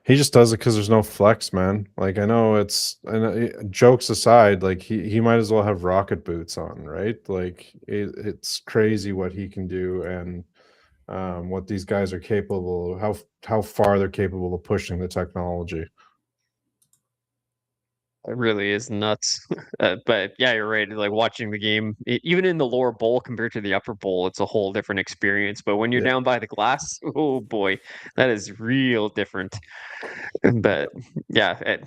he just does it because there's no flex, man. Like, I know jokes aside, like he might as well have rocket boots on, right? Like, it's crazy what he can do and what these guys are capable of, how far they're capable of pushing the technology. It really is nuts. But yeah, you're right. Like watching the game, even in the lower bowl compared to the upper bowl, it's a whole different experience. But when you're Yeah. down by the glass, oh boy, that is real different. But yeah,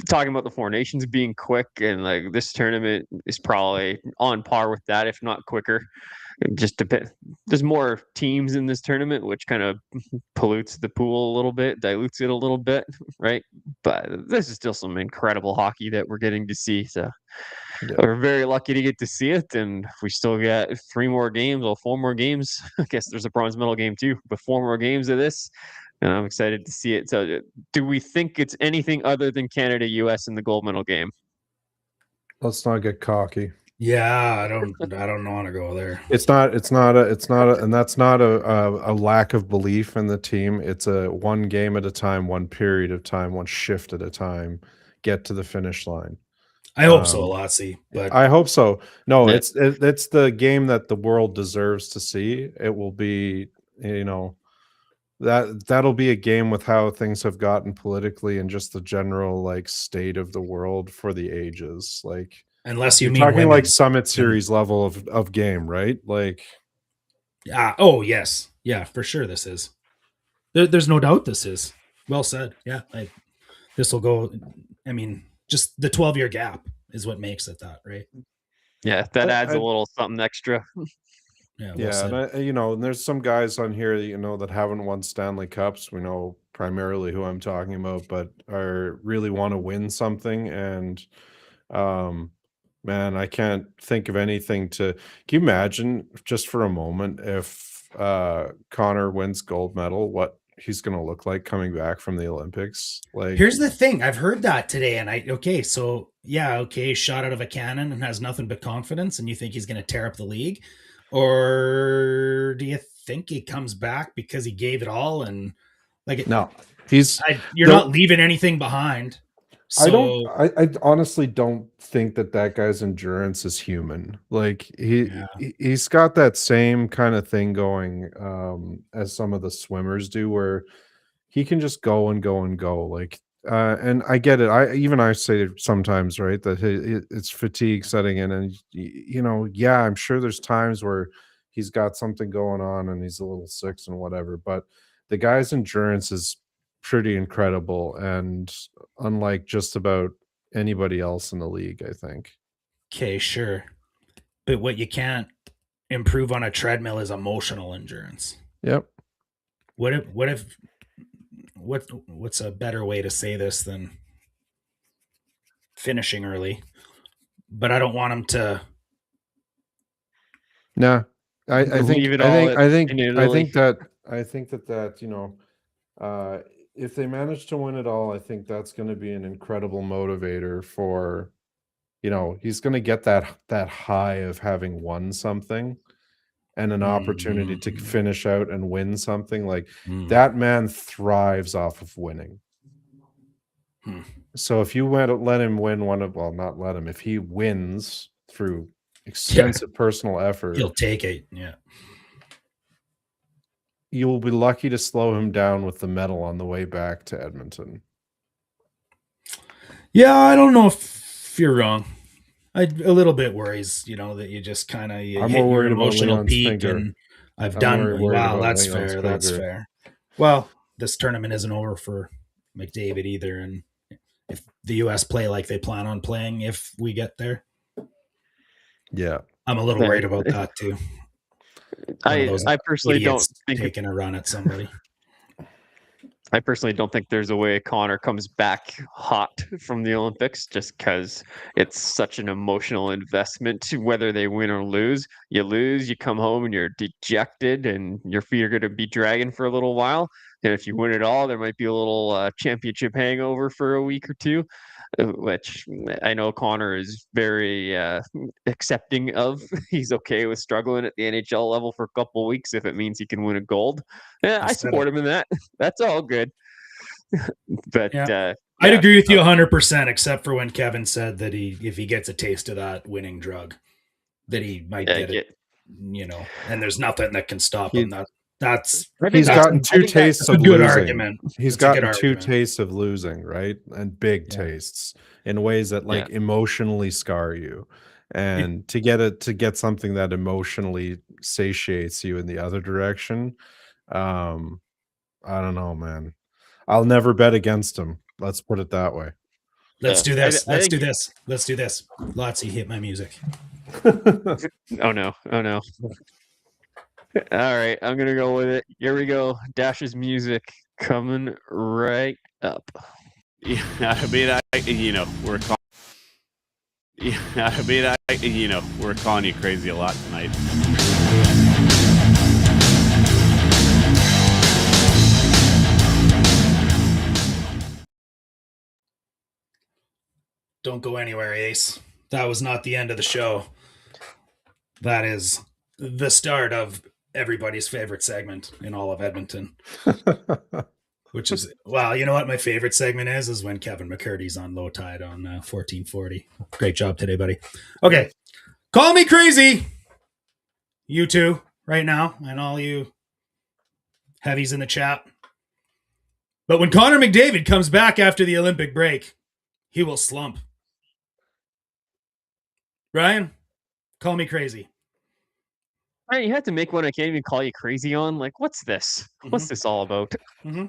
talking about the Four Nations being quick, and like this tournament is probably on par with that, if not quicker. It just depends. There's more teams in this tournament, which kind of pollutes the pool a little bit, dilutes it a little bit, right? But this is still some incredible hockey that we're getting to see. So Yeah. we're very lucky to get to see it. And we still got 3 more games, or 4 more games. I guess there's a bronze medal game too, but 4 more games of this. And I'm excited to see it. So do we think it's anything other than Canada, US in the gold medal game? Let's not get cocky. Yeah, I don't want to go there. It's not, and that's not a lack of belief in the team. It's a one game at a time, one period of time, one shift at a time, get to the finish line. I hope so, Lassie. But I hope so. No, Yeah. it's the game that the world deserves to see. It will be, that'll be a game with how things have gotten politically and just the general like state of the world for the ages. Like, unless you you're mean talking women. like Summit Series level of game, right? Like, oh yes, yeah, for sure. This is. There's no doubt. This is well said. Yeah, this will go. I mean, just the 12-year gap is what makes it that, right? Yeah, that adds a little something extra. Yeah, well yeah, said. and there's some guys on here that haven't won Stanley Cups. We know primarily who I'm talking about, but are really want to win something. And man, I can't think of anything to. Can you imagine just for a moment if Connor wins gold medal, what he's going to look like coming back from the Olympics? Like, here's the thing: I've heard that today, and shot out of a cannon and has nothing but confidence, and you think he's going to tear up the league, or do you think he comes back because he gave it all and no, you're not leaving anything behind. So, I honestly don't think that guy's endurance is human. Like he's got that same kind of thing going as some of the swimmers do, where he can just go and go and go. Like and I get it. I say sometimes, right, that it's fatigue setting in, and yeah, I'm sure there's times where he's got something going on and he's a little sick and whatever, but the guy's endurance is pretty incredible and unlike just about anybody else in the league, I think. Okay, sure. But what you can't improve on a treadmill is emotional endurance. Yep. What's a better way to say this than finishing early? But I don't want him to. Nah, I think if they manage to win it all, I think that's going to be an incredible motivator for, he's going to get that high of having won something and an opportunity to finish out and win something. Like that man thrives off of winning. So if you let him win if he wins through extensive personal effort, he'll take it. Yeah. You will be lucky to slow him down with the medal on the way back to Edmonton. Yeah, I don't know if you're wrong. A little bit worries, that you just kind of hit your emotional peak, and I've done. Wow, that's fair. That's fair. Well, this tournament isn't over for McDavid either. And if the U.S. play like they plan on playing, if we get there, Yeah. I'm a little Yeah. worried about that too. I personally don't Idiots think taking a run at somebody. I personally don't think there's a way Connor comes back hot from the Olympics, just because it's such an emotional investment to whether they win or lose. You lose, you come home and you're dejected and your feet are going to be dragging for a little while. And if you win it all, there might be a little championship hangover for a week or two, which I know Connor is very accepting of. He's okay with struggling at the NHL level for a couple of weeks if it means he can win a gold. Yeah, I support him in that. That's all good. But I'd agree with you 100%, except for when Kevin said that if he gets a taste of that winning drug, that he might get it, and there's nothing that can stop him. He's gotten two tastes of losing. Argument. He's gotten two tastes of losing, right? And big tastes in ways that emotionally scar you. And to get something that emotionally satiates you in the other direction, I don't know, man. I'll never bet against him. Let's put it that way. Let's do this. Let's do this. Lotsie, hit my music. Oh no. All right, I'm gonna go with it. Here we go. Dash's music coming right up. Yeah, I mean, we're calling you crazy a lot tonight. Don't go anywhere, Ace. That was not the end of the show. That is the start of everybody's favorite segment in all of Edmonton. Which is, well, you know what my favorite segment is when Kevin McCurdy's on Low Tide on 1440. Great job today, buddy. Okay. Call me crazy. You two right now, and all you heavies in the chat. But when Connor McDavid comes back after the Olympic break, he will slump. Ryan, call me crazy. All right, you had to make one I can't even call you crazy on. Like, what's this? Mm-hmm. What's this all about? Mm-hmm.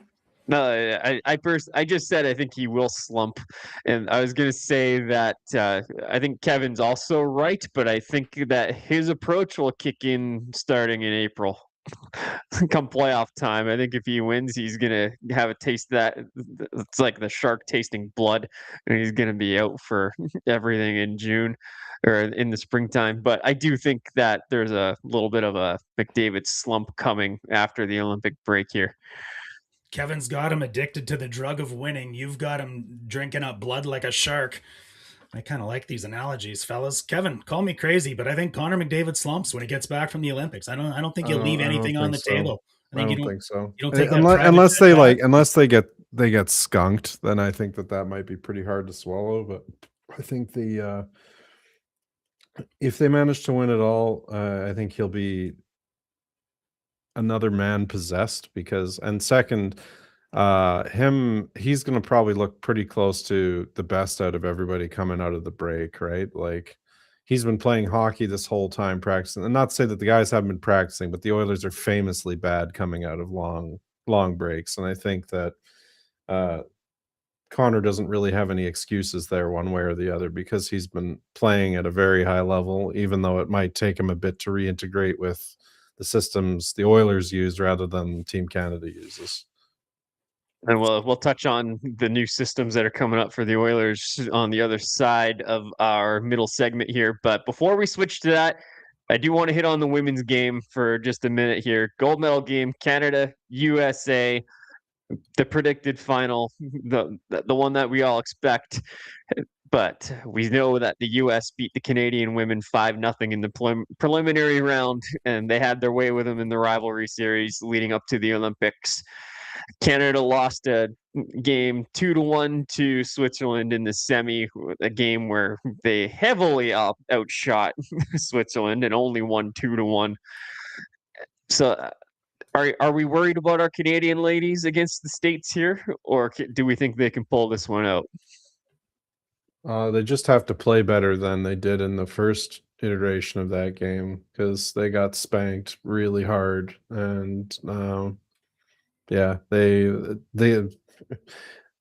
No, I just said I think he will slump, and I was gonna say that I think Kevin's also right, but I think that his approach will kick in starting in April, come playoff time. I think if he wins, he's gonna have a taste of that. It's like the shark tasting blood, and he's gonna be out for everything in June or in the springtime. But I do think that there's a little bit of a McDavid slump coming after the Olympic break here. Kevin's got him addicted to the drug of winning. You've got him drinking up blood like a shark. I kind of like these analogies, fellas. Kevin, call me crazy, but I think Connor McDavid slumps when he gets back from the Olympics. I don't think you'll leave anything on the table. I don't think so. You don't think unless they get skunked, then I think that might be pretty hard to swallow. But I think if they manage to win it all, I think he'll be another man possessed second, he's going to probably look pretty close to the best out of everybody coming out of the break, right? Like, he's been playing hockey this whole time practicing, and not to say that the guys haven't been practicing, but the Oilers are famously bad coming out of long breaks. And I think that Connor doesn't really have any excuses there one way or the other, because he's been playing at a very high level, even though it might take him a bit to reintegrate with the systems the Oilers use rather than Team Canada uses. And we'll touch on the new systems that are coming up for the Oilers on the other side of our middle segment here. But before we switch to that, I do want to hit on the women's game for just a minute here. Gold medal game, Canada, USA, the predicted final, the one that we all expect. But we know that the U.S. beat the Canadian women 5-0 in the preliminary round, and they had their way with them in the rivalry series leading up to the Olympics. Canada lost a game 2-1 to Switzerland in the semi, a game where they heavily outshot Switzerland and only won 2-1. So are we worried about our Canadian ladies against the States here, or do we think they can pull this one out? They just have to play better than they did in the first iteration of that game, because they got spanked really hard, and Yeah, they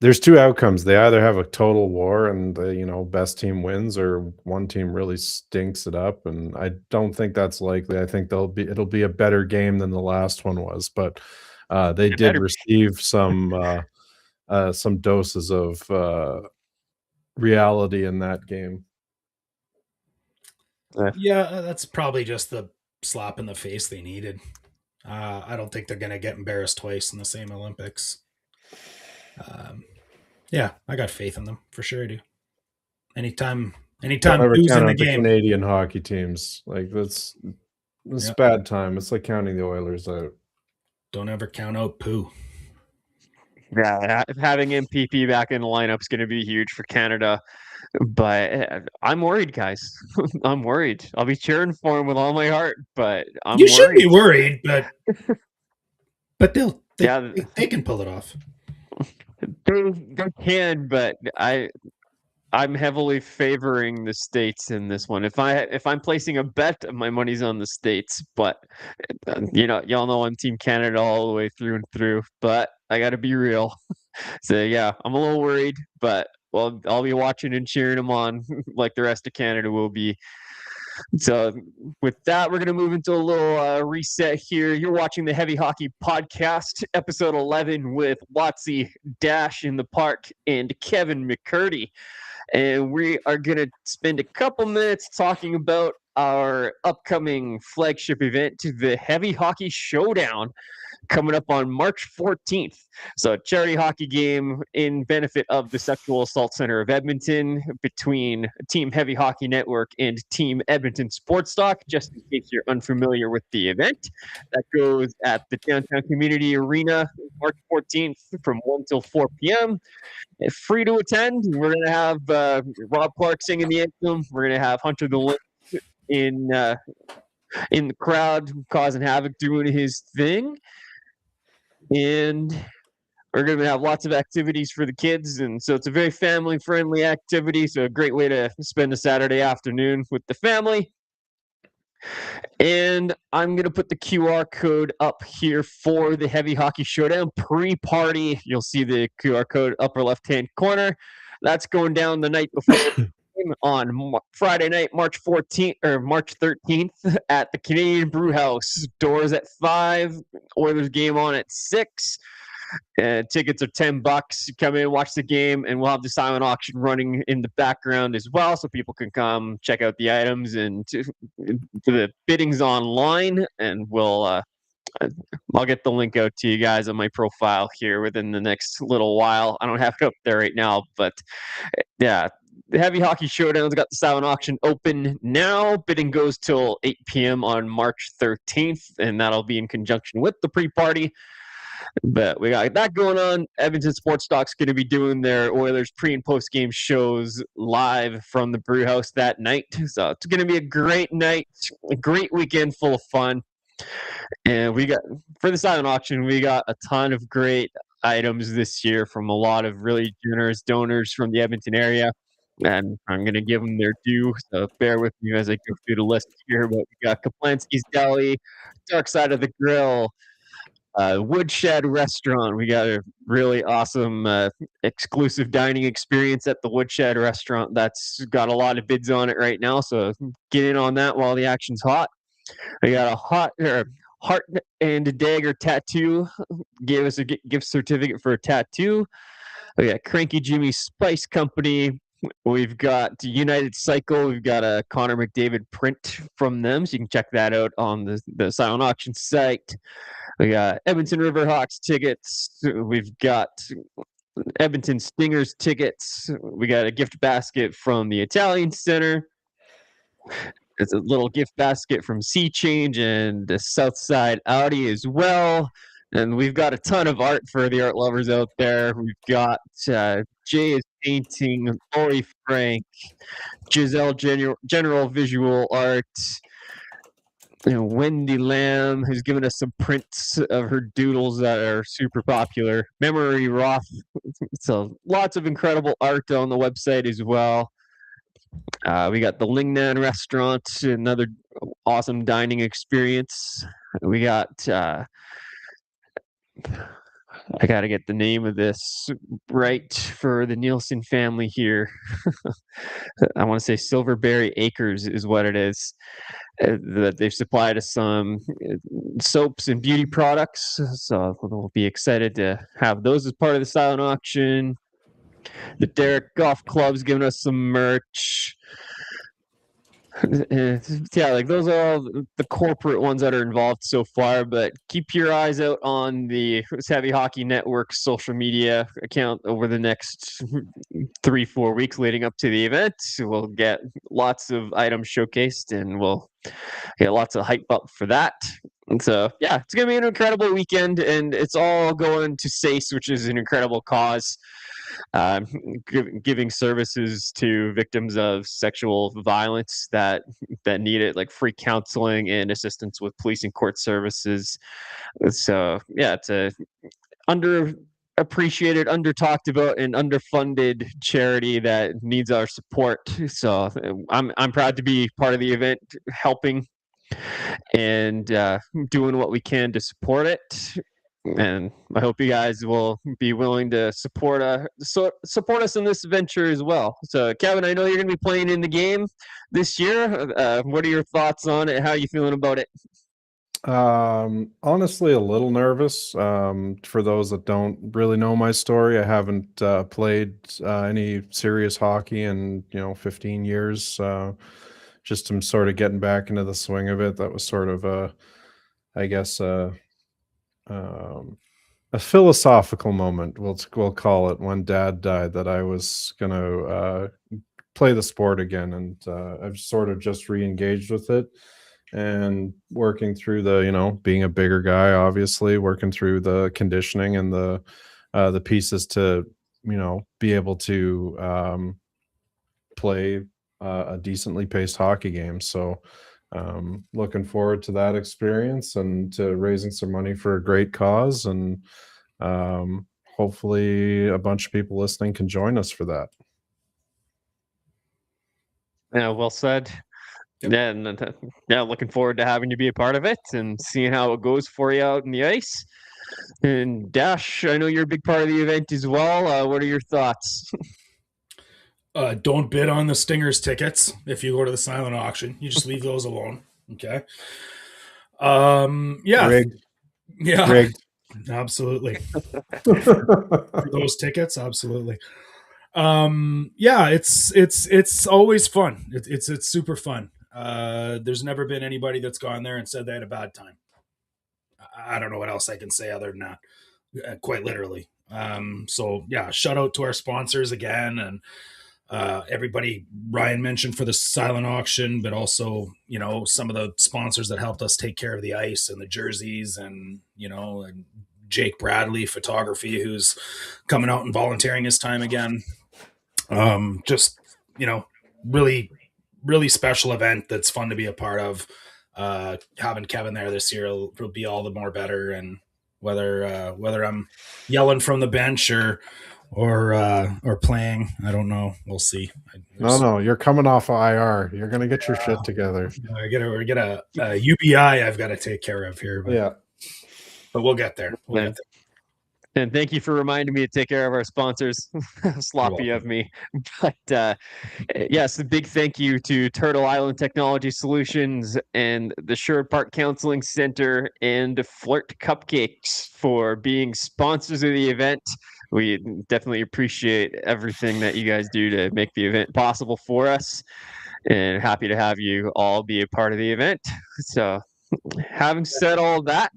there's two outcomes. They either have a total war and the, best team wins, or one team really stinks it up. And I don't think that's likely. I think it'll be a better game than the last one was. But they It did better receive some doses of reality in that game. Yeah, that's probably just the slap in the face they needed. I don't think they're going to get embarrassed twice in the same Olympics. Yeah, I got faith in them for sure. I do. Anytime Don't ever who's count in the out the game. Canadian hockey teams. Like it's Yeah. bad time. It's like counting the Oilers out. Don't ever count out poo. Yeah, having MPP back in the lineup is going to be huge for Canada. But I'm worried, guys. I'm worried. I'll be cheering for him with all my heart, but I'm You worried. should be worried, but they can pull it off. They can, but I'm heavily favoring the States in this one. If I'm placing a bet, my money's on the States. But y'all know I'm Team Canada all the way through and through. But I got to be real. So yeah, I'm a little worried, but well, I'll be watching and cheering them on like the rest of Canada will be. So with that, we're going to move into a little reset here. You're watching the Heavy Hockey Podcast, episode 11 with Watsy Dash in the Park and Kevin McCurdy. And we are going to spend a couple minutes talking about our upcoming flagship event, the Heavy Hockey Showdown, coming up on March 14th. So a charity hockey game in benefit of the Sexual Assault Center of Edmonton between Team Heavy Hockey Network and Team Edmonton Sports Talk, just in case you're unfamiliar with the event. That goes at the Downtown Community Arena, March 14th from 1 till 4 p.m. It's free to attend. We're going to have Rob Clark singing the anthem. We're going to have Hunter the Lynx in the crowd causing havoc doing his thing. And we're going to have lots of activities for the kids. And so it's a very family-friendly activity. So a great way to spend a Saturday afternoon with the family. And I'm going to put the QR code up here for the Heavy Hockey Showdown pre-party. You'll see the QR code upper left-hand corner. That's going down the night before on Friday night, March 14th or March 13th at the Canadian Brew House. Doors at 5. Oilers game on at 6. Tickets are $10. Come in, watch the game, and we'll have the silent auction running in the background as well, so people can come check out the items and the bidding's online. And I'll get the link out to you guys on my profile here within the next little while. I don't have it up there right now, but yeah. The Heavy Hockey Showdown's got the silent auction open now. Bidding goes till 8 p.m. on March 13th, and that'll be in conjunction with the pre-party. But we got that going on. Edmonton Sports Talk's going to be doing their Oilers pre- and post-game shows live from the brew house that night. So it's going to be a great night, a great weekend full of fun. And for the silent auction, we got a ton of great items this year from a lot of really generous donors from the Edmonton area. And I'm going to give them their due, so bear with me as I go through the list here. But we got Kaplansky's Deli, Dark Side of the Grill, Woodshed Restaurant. We got a really awesome exclusive dining experience at the Woodshed Restaurant. That's got a lot of bids on it right now, so get in on that while the action's hot. We got a Heart and Dagger Tattoo. Gave us a gift certificate for a tattoo. We got Cranky Jimmy Spice Company. We've got United Cycle. We've got a Connor McDavid print from them, so you can check that out on the silent auction site. We got Edmonton Riverhawks tickets. We've got Edmonton Stingers tickets. We got a gift basket from the Italian Center. It's a little gift basket from Sea Change and the Southside Audi as well. And we've got a ton of art for the art lovers out there. We've got Jay is painting, Lori Frank, Giselle General Visual Art. Wendy Lamb has given us some prints of her doodles that are super popular. Memory Roth. So lots of incredible art on the website as well. We got the Lingnan Restaurant, another awesome dining experience. We got I got to get the name of this right for the Nielsen family here. I want to say Silverberry Acres is what it is. That they've supplied us some soaps and beauty products. So we'll be excited to have those as part of the silent auction. The Derek Golf Club's giving us some merch. Yeah, like those are all the corporate ones that are involved so far, but keep your eyes out on the Savvy Hockey Network social media account over the next 3-4 weeks leading up to the event. We'll get lots of items showcased and we'll get lots of hype up for that. And so, yeah, it's going to be an incredible weekend, and it's all going to SACE, which is an incredible cause. Giving services to victims of sexual violence that need it, like free counseling and assistance with police and court services. So yeah, it's a underappreciated, under talked about, and underfunded charity that needs our support. So I'm proud to be part of the event, helping and doing what we can to support it. And I hope you guys will be willing to support us in this venture as well. So, Kevin, I know you're going to be playing in the game this year. What are your thoughts on it? How are you feeling about it? Honestly, a little nervous. For those that don't really know my story, I haven't played any serious hockey in 15 years. Just I'm sort of getting back into the swing of it. That was sort of I guess a philosophical moment, we'll call it, when Dad died, that I was gonna play the sport again, and I've sort of just re-engaged with it and working through the being a bigger guy, obviously working through the conditioning and the pieces to be able to play a decently paced hockey game. So looking forward to that experience and to raising some money for a great cause, and hopefully a bunch of people listening can join us for that. Yeah, well said. Yep. Yeah, and yeah, looking forward to having you be a part of it and seeing how it goes for you out in the ice. And Dash, I know you're a big part of the event as well. What are your thoughts? Don't bid on the Stingers tickets if you go to the silent auction. You just leave those alone. Okay. Yeah. Rigged. Yeah. Rigged. Absolutely. For those tickets, absolutely. Yeah, it's always fun. It's super fun. There's never been anybody that's gone there and said they had a bad time. I don't know what else I can say other than that, quite literally. So yeah, shout out to our sponsors again, and everybody Ryan mentioned for the silent auction, but also some of the sponsors that helped us take care of the ice and the jerseys, and and Jake Bradley Photography, who's coming out and volunteering his time again. Just really, really special event that's fun to be a part of. Having Kevin there this year will be all the more better. And whether I'm yelling from the bench or playing, I don't know. We'll see. No, you're coming off of IR. You're gonna get your shit together. I get a UBI I've got to take care of here. But we'll get there. We'll get there. And thank you for reminding me to take care of our sponsors. Sloppy of me. But yes, a big thank you to Turtle Island Technology Solutions and the Sherwood Park Counseling Center and Flirt Cupcakes for being sponsors of the event. We definitely appreciate everything that you guys do to make the event possible for us, and happy to have you all be a part of the event. So having said all that,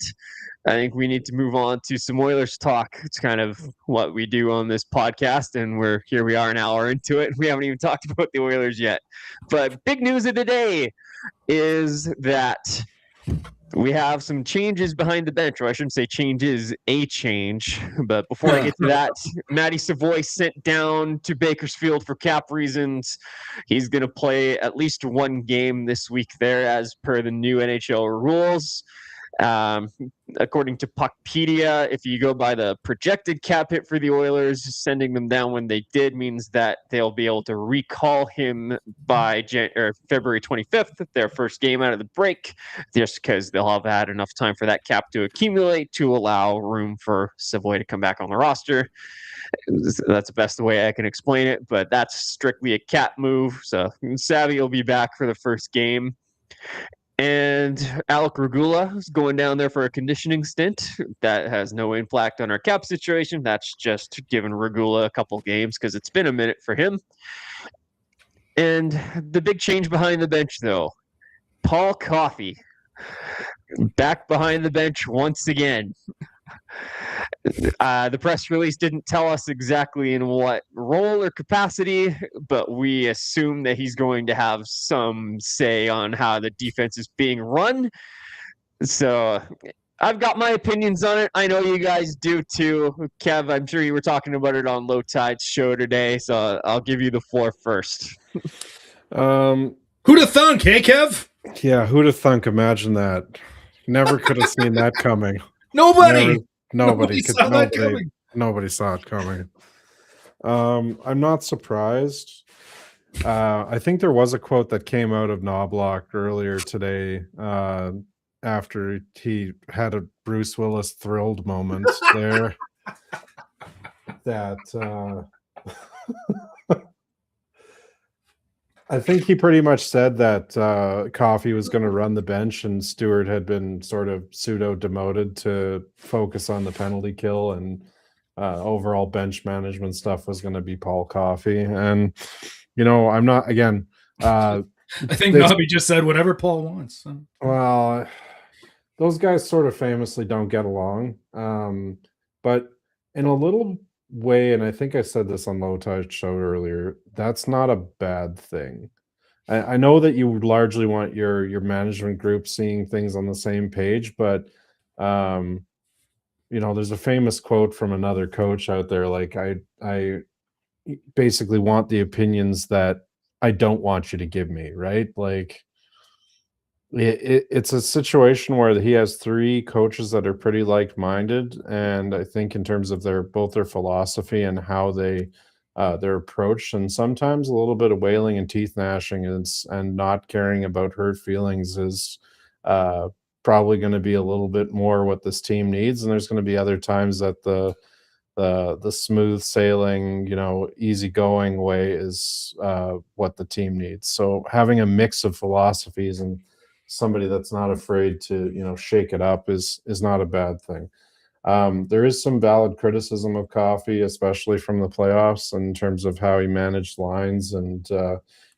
I think we need to move on to some Oilers talk. It's kind of what we do on this podcast, and we are an hour into it. We haven't even talked about the Oilers yet. But big news of the day is that we have some changes behind the bench, or I shouldn't say changes, a change. But before I get to that, Matty Savoy sent down to Bakersfield for cap reasons. He's going to play at least one game this week there as per the new NHL rules. Um, according to Puckpedia, if you go by the projected cap hit for the Oilers, sending them down when they did means that they'll be able to recall him by February 25th, their first game out of the break, just because they'll have had enough time for that cap to accumulate to allow room for Savoy to come back on the roster. That's the best way I can explain it, but that's strictly a cap move. So Savvy will be back for the first game. And Alec Regula is going down there for a conditioning stint. That has no impact on our cap situation. That's just giving Regula a couple games because it's been a minute for him. And the big change behind the bench, though, Paul Coffey back behind the bench once again. The press release didn't tell us exactly in what role or capacity, but we assume that he's going to have some say on how the defense is being run. So I've got my opinions on it. I know you guys do too. Kev, I'm sure you were talking about it on Low Tide's show today, so I'll give you the floor first. Who'da thunk, hey Kev? Yeah, who'da thunk? Imagine that. Never could have seen that coming. Nobody. Nobody saw that coming. Nobody saw it coming. I'm not surprised. I think there was a quote that came out of Knobloch earlier today after he had a Bruce Willis thrilled moment there. That I think he pretty much said that Coffey was going to run the bench and Stewart had been sort of pseudo demoted to focus on the penalty kill, and overall bench management stuff was going to be Paul Coffey. And, you know, I'm not, again, I think Nobby just said whatever Paul wants. So. Well, those guys sort of famously don't get along. But in a little way, and I think I said this on Low Tide show earlier, that's not a bad thing. I know that you largely want your management group seeing things on the same page, but you know, there's a famous quote from another coach out there, like I basically want the opinions that I don't want you to give me, right? Like it's a situation where he has three coaches that are pretty like-minded, and I think in terms of both their philosophy and how they their approach, and sometimes a little bit of wailing and teeth gnashing and not caring about hurt feelings is probably going to be a little bit more what this team needs. And there's going to be other times that the smooth sailing, you know, easygoing way is what the team needs. So having a mix of philosophies and somebody that's not afraid to, you know, shake it up is not a bad thing. There is some valid criticism of Coffey, especially from the playoffs, in terms of how he managed lines and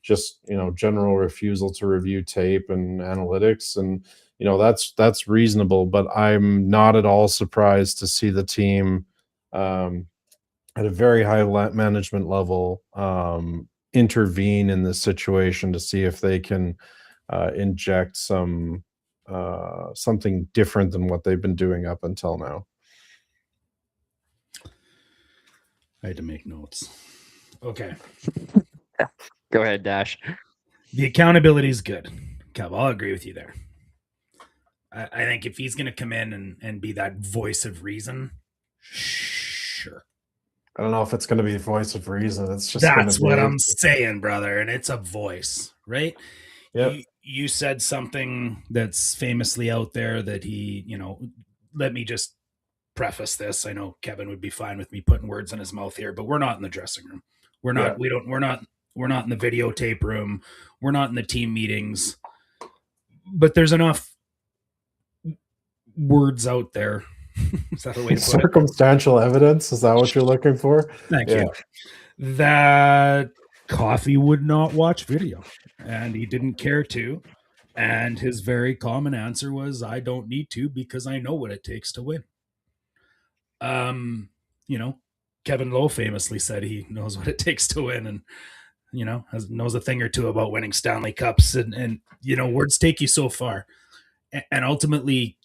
just, you know, general refusal to review tape and analytics. And, you know, that's reasonable, but I'm not at all surprised to see the team at a very high management level intervene in this situation to see if they can inject something different than what they've been doing up until now. I had to make notes. Okay. Go ahead, Dash. The accountability is good. Kev, I'll agree with you there. I think if he's going to come in and be that voice of reason, sure. I don't know if it's going to be a voice of reason. It's just that's what I'm saying, brother. And it's a voice, right? Yeah. You said something that's famously out there that he, you know, let me just preface this. I know Kevin would be fine with me putting words in his mouth here, but we're not in the dressing room. We're not, we're not in the videotape room. We're not in the team meetings, but there's enough words out there. Is that the way to put circumstantial evidence? Is that what you're looking for? Thank you. That Coffey would not watch video, and he didn't care to. And his very common answer was, I don't need to because I know what it takes to win. You know, Kevin Lowe famously said he knows what it takes to win, and, you know, knows a thing or two about winning Stanley Cups, and you know, words take you so far. And ultimately,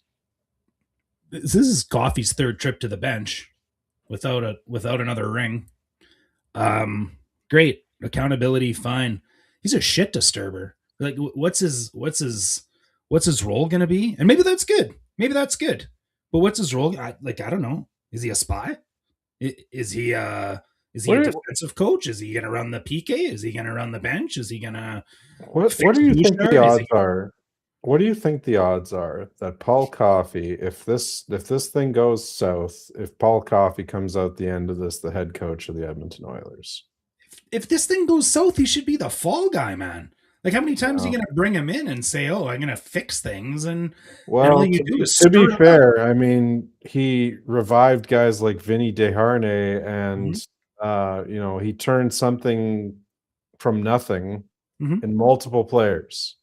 this is Coffey's third trip to the bench without another ring. Great accountability, fine. He's a shit disturber. Like, what's his role going to be? And maybe that's good. Maybe that's good. But what's his role? I don't know. Is he a spy? Is he a What are, defensive coach? Is he going to run the PK? Is he going to run the bench? Is he going to what do you think the Bouchard? odds are? What do you think the odds are that Paul Coffey, if this thing goes south, if Paul Coffey comes out the end of this, the head coach of the Edmonton Oilers? If this thing goes south, he should be the fall guy, man. Like, how many times are you Yeah. going to bring him in and say, "Oh, I'm going to fix things," and Well, all you do is to be stir it fair, I mean, he revived guys like Vinny Desharnais, and you know, he turned something from nothing Mhm. in multiple players.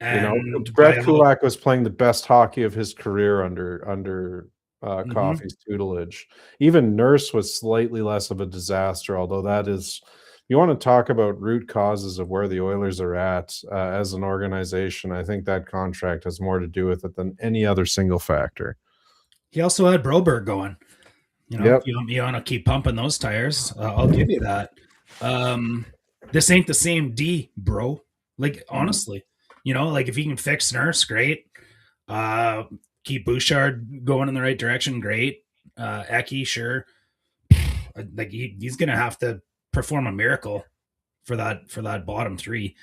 You know, and Brett by all- Kulak was playing the best hockey of his career under Mhm. Coffey's tutelage. Even Nurse was slightly less of a disaster, although that is, you want to talk about root causes of where the Oilers are at as an organization. I think that contract has more to do with it than any other single factor. he also had Broberg going. You know, Yep. you want to keep pumping those tires. I'll give you that. This ain't the same D, bro. Like, honestly, you know, like if he can fix Nurse, great. Keep Bouchard going in the right direction, great. Eki, sure. Like he's gonna have to perform a miracle for that bottom three.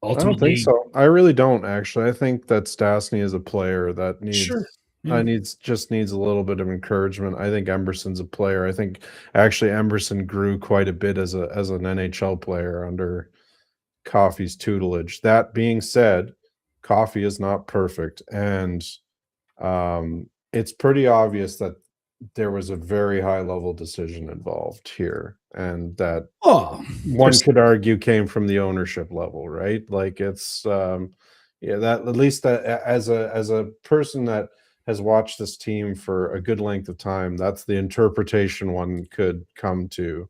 I don't Ultimately, think so. I really don't, actually. I think that Stastny is a player that needs sure. Yeah. just needs a little bit of encouragement. I think Emberson's a player. I think actually Emberson grew quite a bit as an NHL player under Coffey's tutelage. That being said, Coffey is not perfect, and it's pretty obvious that there was a very high level decision involved here, and that Oh, one could argue came from the ownership level, right? Like it's yeah, that at least that as a person that has watched this team for a good length of time, that's the interpretation one could come to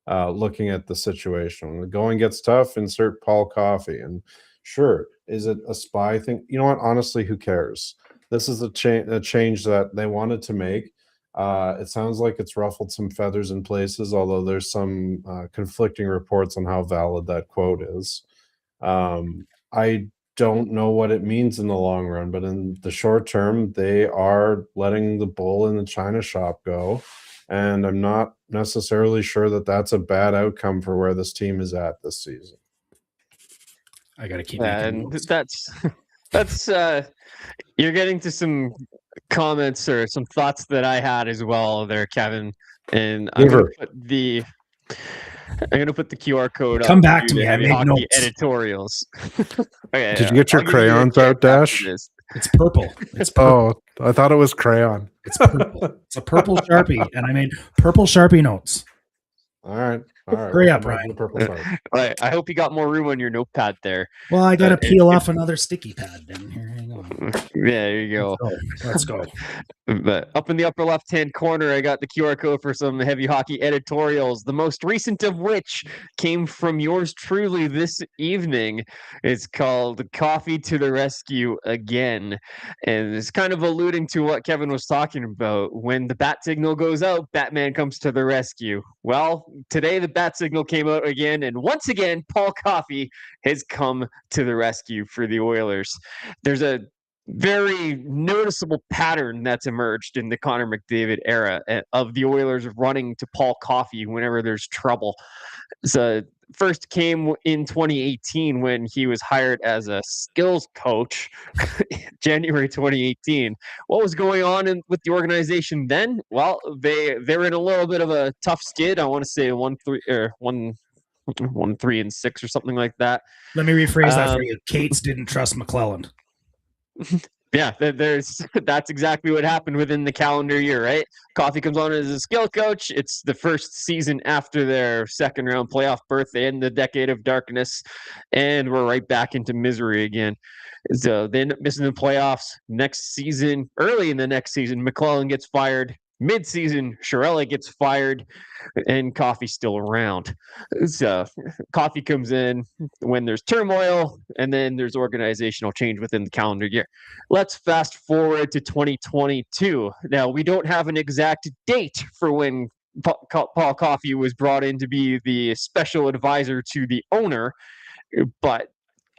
looking at the situation. When the going gets tough, insert Paul Coffey. And sure, is it a spy thing? You know what? Honestly, who cares? This is a change that they wanted to make. It sounds like it's ruffled some feathers in places, although there's some conflicting reports on how valid that quote is. I don't know what it means in the long run, but in the short term, they are letting the bull in the china shop go. And I'm not necessarily sure that that's a bad outcome for where this team is at this season. I got to keep making And notes. that's you're getting to some comments or some thoughts that I had as well there, Kevin. And I'm gonna put the QR code Come up back to the me. I Heavy made Hockey notes. editorials. Okay, Did you get your I'll give you the crayons out, tip after Dash? this. It's purple. It's purple. Oh, I thought it was crayon. It's purple. It's a purple Sharpie, and I made purple Sharpie notes. All right. Hurry up, Come back Ryan. to the purple side. All right, I hope you got more room on your notepad there. Well, I got to It- peel off another sticky pad. Then here, hang on. Yeah, there you go. Let's go. But up in the upper left-hand corner, I got the QR code for some Heavy Hockey editorials, the most recent of which came from yours truly this evening. It's called Coffee to the Rescue Again. And it's kind of alluding to what Kevin was talking about. When the bat signal goes out, Batman comes to the rescue. Well, today the bat signal came out again, and once again, Paul Coffey has come to the rescue for the Oilers. There's a very noticeable pattern that's emerged in the Connor McDavid era of the Oilers running to Paul Coffey whenever there's trouble. So first came in 2018 when he was hired as a skills coach, January 2018. What was going on with the organization then? Well, they were in a little bit of a tough skid. I want to say 1-3-6 or something like that. Let me rephrase that for you. Cates didn't trust McClelland. Yeah, that's exactly what happened within the calendar year, right? Coffey comes on as a skill coach. It's the first season after their second round playoff berth. They end the decade of darkness, and we're right back into misery again. So they end up missing the playoffs next season. Early in the next season, McClellan gets fired. Mid-season, Chiarelli gets fired, and Coffey's still around. So Coffey comes in when there's turmoil, and then there's organizational change within the calendar year. Let's fast forward to 2022. Now, we don't have an exact date for when Paul Coffey was brought in to be the special advisor to the owner, but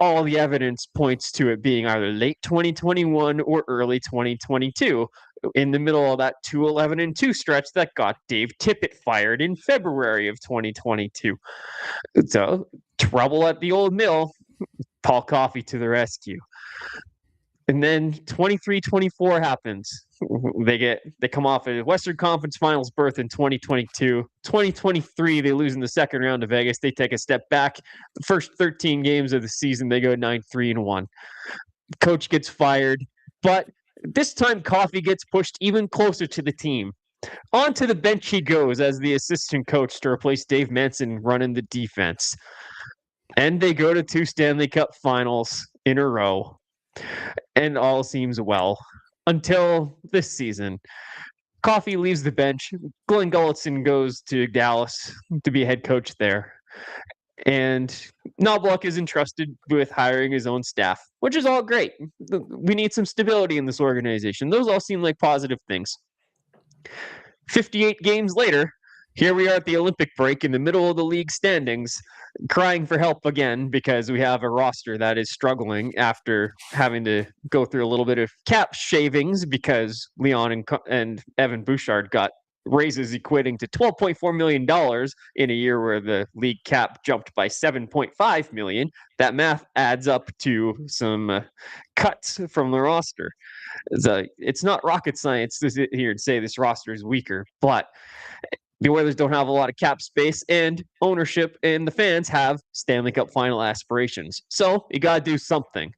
all the evidence points to it being either late 2021 or early 2022, in the middle of that 2-11-2 stretch that got Dave Tippett fired in February of 2022. So, trouble at the old mill. Paul Coffey to the rescue. And then 23-24 happens. They come off a Western Conference Finals berth in 2022. 2023, they lose in the second round to Vegas. They take a step back. The first 13 games of the season, they go 9-3-1. Coach gets fired, but this time Coffey gets pushed even closer to the team. Onto the bench he goes as the assistant coach to replace Dave Manson running the defense. And they go to 2 Stanley Cup Finals in a row. And all seems well until this season. Coffey leaves the bench. Glenn Gulutzan goes to Dallas to be head coach there. And Knoblauch is entrusted with hiring his own staff, which is all great. We need some stability in this organization. Those all seem like positive things. 58 games later, here we are at the Olympic break in the middle of the league standings, crying for help again because we have a roster that is struggling after having to go through a little bit of cap shavings because Leon and Evan Bouchard got raises equating to $12.4 million in a year where the league cap jumped by $7.5 million. That math adds up to some cuts from the roster. It's not rocket science to sit here and say this roster is weaker, but the Oilers don't have a lot of cap space, and ownership and the fans have Stanley Cup final aspirations. So you got to do something.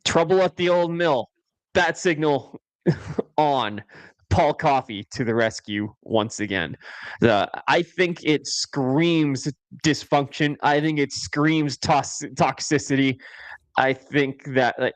Trouble at the old mill. Bat signal on. Paul Coffey to the rescue once again. I think it screams dysfunction. I think it screams toxicity. I think that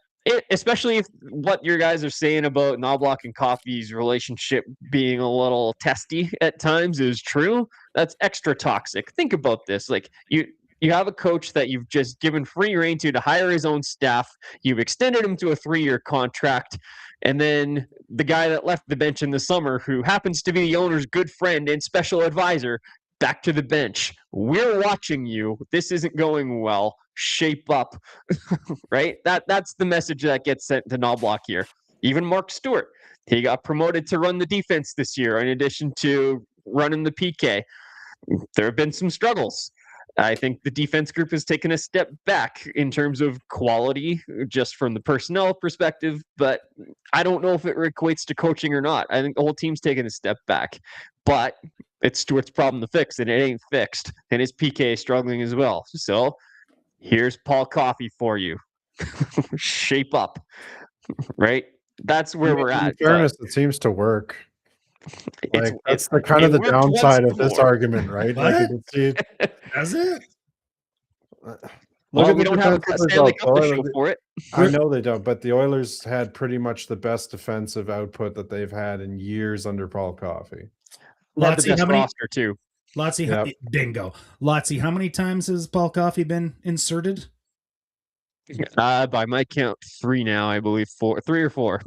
especially if what your guys are saying about Knoblauch and Coffey's relationship being a little testy at times is true, that's extra toxic. Think about this. Like you have a coach that you've just given free rein to hire his own staff. You've extended him to a 3-year contract. And then the guy that left the bench in the summer, who happens to be the owner's good friend and special advisor, back to the bench. We're watching you. This isn't going well. Shape up, right? That's the message that gets sent to Knoblauch here. Even Mark Stewart, he got promoted to run the defense this year in addition to running the PK. There have been some struggles. I think the defense group has taken a step back in terms of quality, just from the personnel perspective, but I don't know if it equates to coaching or not. I think the whole team's taken a step back, but it's Stewart's problem to fix, and it ain't fixed, and his PK is struggling as well. So here's Paul Coffey for you. Shape up, right? That's where we're at. In fairness, it seems to work. That's the kind of the downside of this argument, right? What? Like you can see, Does it? Well, we don't have a Stanley Cup to show for it. I know they don't, but the Oilers had pretty much the best defensive output that they've had in years under Paul Coffey. Had the best roster too. Lotzie, bingo. Lotzie, how many times has Paul Coffey been inserted? By my count, 3 now, I believe. 3 or 4.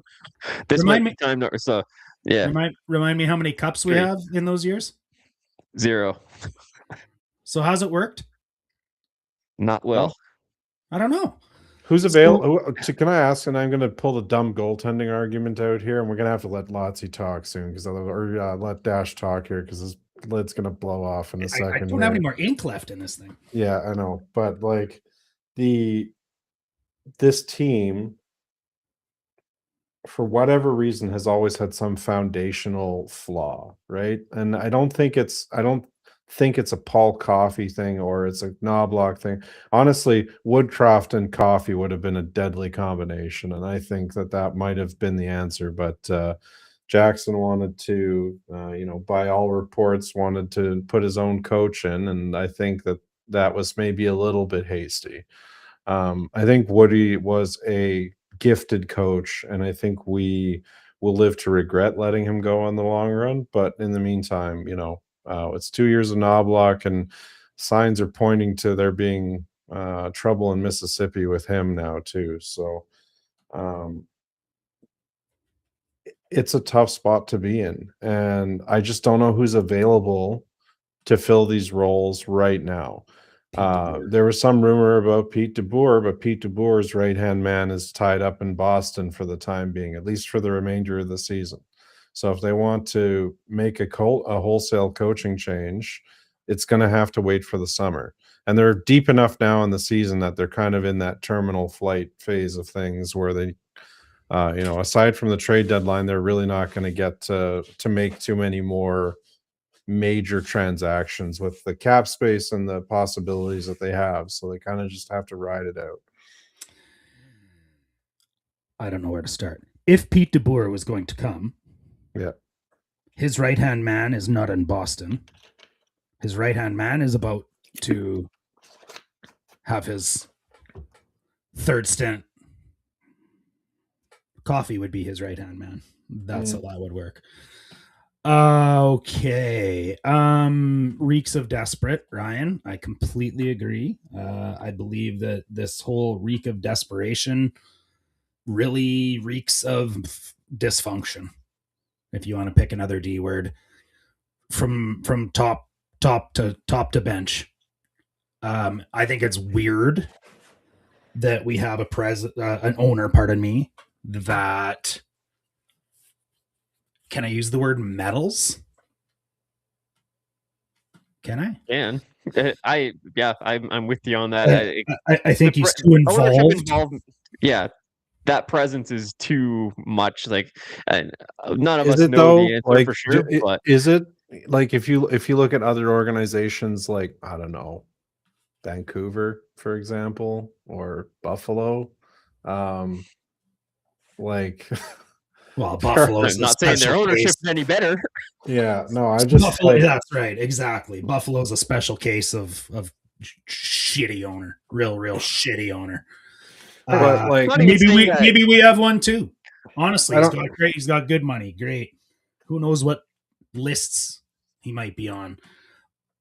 This might be time number. So, yeah. Remind me how many cups we have in those years? 0. So how's it worked? Not well. I don't know. Who's available? Can I ask? And I'm going to pull the dumb goaltending argument out here, and we're going to have to let Lotzie talk soon, or let Dash talk here because his lid's going to blow off in a second. I don't have any more ink left in this thing. Yeah, I know, but like this team, for whatever reason, has always had some foundational flaw, right? And I don't think it's a Paul Coffey thing or it's a Knoblauch thing. Honestly, Woodcroft and Coffey would have been a deadly combination, and I think that might have been the answer. But Jackson wanted to, by all reports, wanted to put his own coach in, and I think that was maybe a little bit hasty. I think Woody was a gifted coach, and I think we will live to regret letting him go on the long run. But in the meantime, it's 2 years of Knoblauch, and signs are pointing to there being trouble in Mississippi with him now too. So it's a tough spot to be in, and I just don't know who's available to fill these roles right now. There was some rumor about Pete DeBoer, but Pete DeBoer's right-hand man is tied up in Boston for the time being, at least for the remainder of the season. So if they want to make a wholesale coaching change, it's going to have to wait for the summer. And they're deep enough now in the season that they're kind of in that terminal flight phase of things where they, aside from the trade deadline, they're really not going to get to make too many more major transactions with the cap space and the possibilities that they have. So they kind of just have to ride it out. I don't know where to start. If Pete DeBoer was going to come, yeah, his right-hand man is not in Boston. His right-hand man is about to have his third stint. Coffee would be his right-hand man. That's how that would work. Okay. Reeks of desperate, Ryan. I completely agree. I believe that this whole reek of desperation really reeks of dysfunction. If you want to pick another D word, from top to bench. I think it's weird that we have an owner, pardon me, that, can I use the word meddles? Can I? Can. I'm with you on that. I think he's too involved. Yeah, that presence is too much. Like, none of Is us it know though? the answer Like, for sure. But is it like if you look at other organizations, like, I don't know, Vancouver, for example, or Buffalo, like. Well, Buffalo's I'm not saying their ownership is any better. Yeah, no, I just Buffalo, that's right, exactly. Buffalo's a special case of shitty owner, real shitty owner. But like, maybe we have one too. Honestly, he's got good money. Great. Who knows what lists he might be on?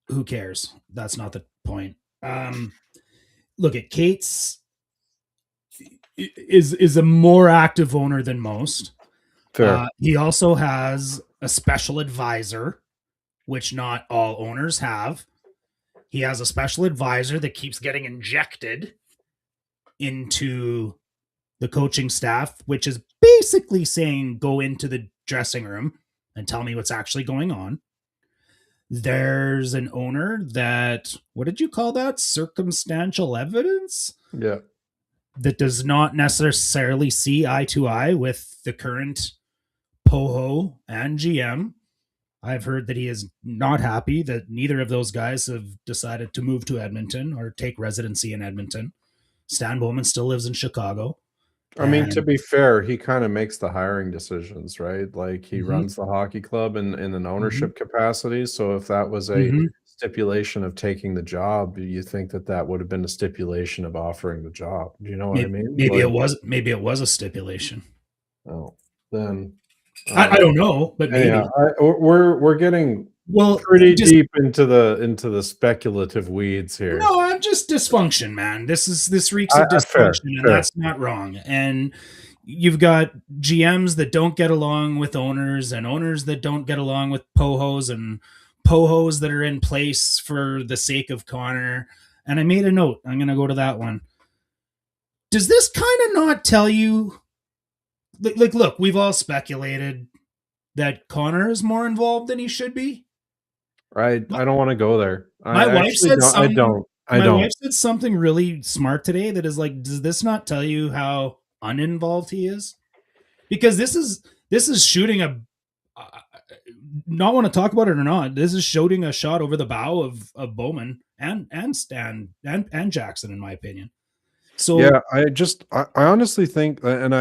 Who cares? That's not the point. Look at Cates is a more active owner than most. He also has a special advisor, which not all owners have. He has a special advisor that keeps getting injected into the coaching staff, which is basically saying, go into the dressing room and tell me what's actually going on. There's an owner that, what did you call that? Circumstantial evidence? Yeah. That does not necessarily see eye to eye with the current Poho and GM. I've heard that he is not happy that neither of those guys have decided to move to Edmonton or take residency in Edmonton. Stan Bowman still lives in Chicago. I mean, to be fair, he kind of makes the hiring decisions, right? Like, he runs the hockey club in an ownership capacity. So if that was a stipulation of taking the job, you think that would have been a stipulation of offering the job. Do you know what I mean? Maybe it was a stipulation. Oh, then I don't know, but maybe. Yeah, we're getting pretty deep into the speculative weeds here. No, I'm just dysfunction, man. This reeks of dysfunction, and that's not wrong. And you've got GMs that don't get along with owners, and owners that don't get along with Pohos, and Pohos that are in place for the sake of Connor. And I made a note. I'm going to go to that one. Does this kind of not tell you? Like, look, we've all speculated that Connor is more involved than he should be. Right. I don't want to go there. My wife said something really smart today that is like, does this not tell you how uninvolved he is? Because this is shooting a not want to talk about it or not. This is shooting a shot over the bow of Bowman and Stan and Jackson, in my opinion. So yeah, I honestly think, and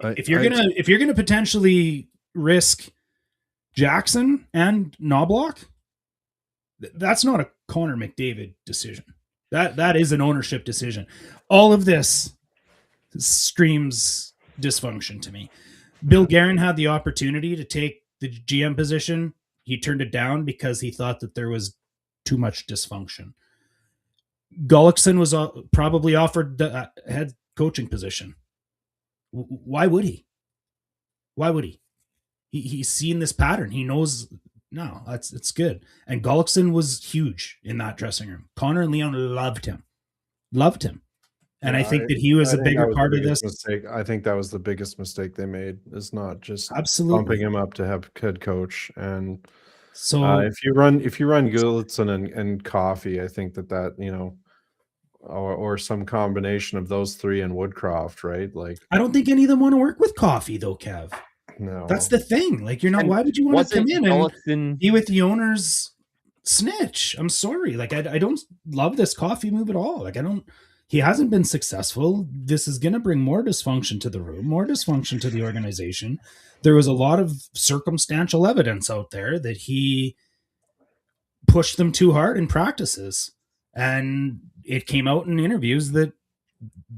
if you're gonna potentially risk Jackson and Knobloch, that's not a Connor McDavid decision. That is an ownership decision. All of this screams dysfunction to me. Bill Guerin had the opportunity to take the GM position. He turned it down because he thought that there was too much dysfunction. Gullickson was probably offered the head coaching position. Why would he? He's seen this pattern. He knows No, it's good. And Gullickson was huge in that dressing room. Connor and Leon loved him. And Yeah, I think that he was I a think that bigger was the part of biggest this. mistake. I think that was the biggest mistake they made, is not just bumping Absolutely. him up to have head coach. And So if you run Gulitson and Coffee, I think that you know, or some combination of those three and Woodcroft, right? Like, I don't think any of them want to work with Coffee though, Kev. no, That's the thing. Like, you're not. And Why would you want to come wasn't in and Gullickson be with the owner's snitch? I'm sorry. Like, I don't love this Coffee move at all. Like, I don't. He hasn't been successful. This is going to bring more dysfunction to the room, more dysfunction to the organization. There was a lot of circumstantial evidence out there that he pushed them too hard in practices. And it came out in interviews that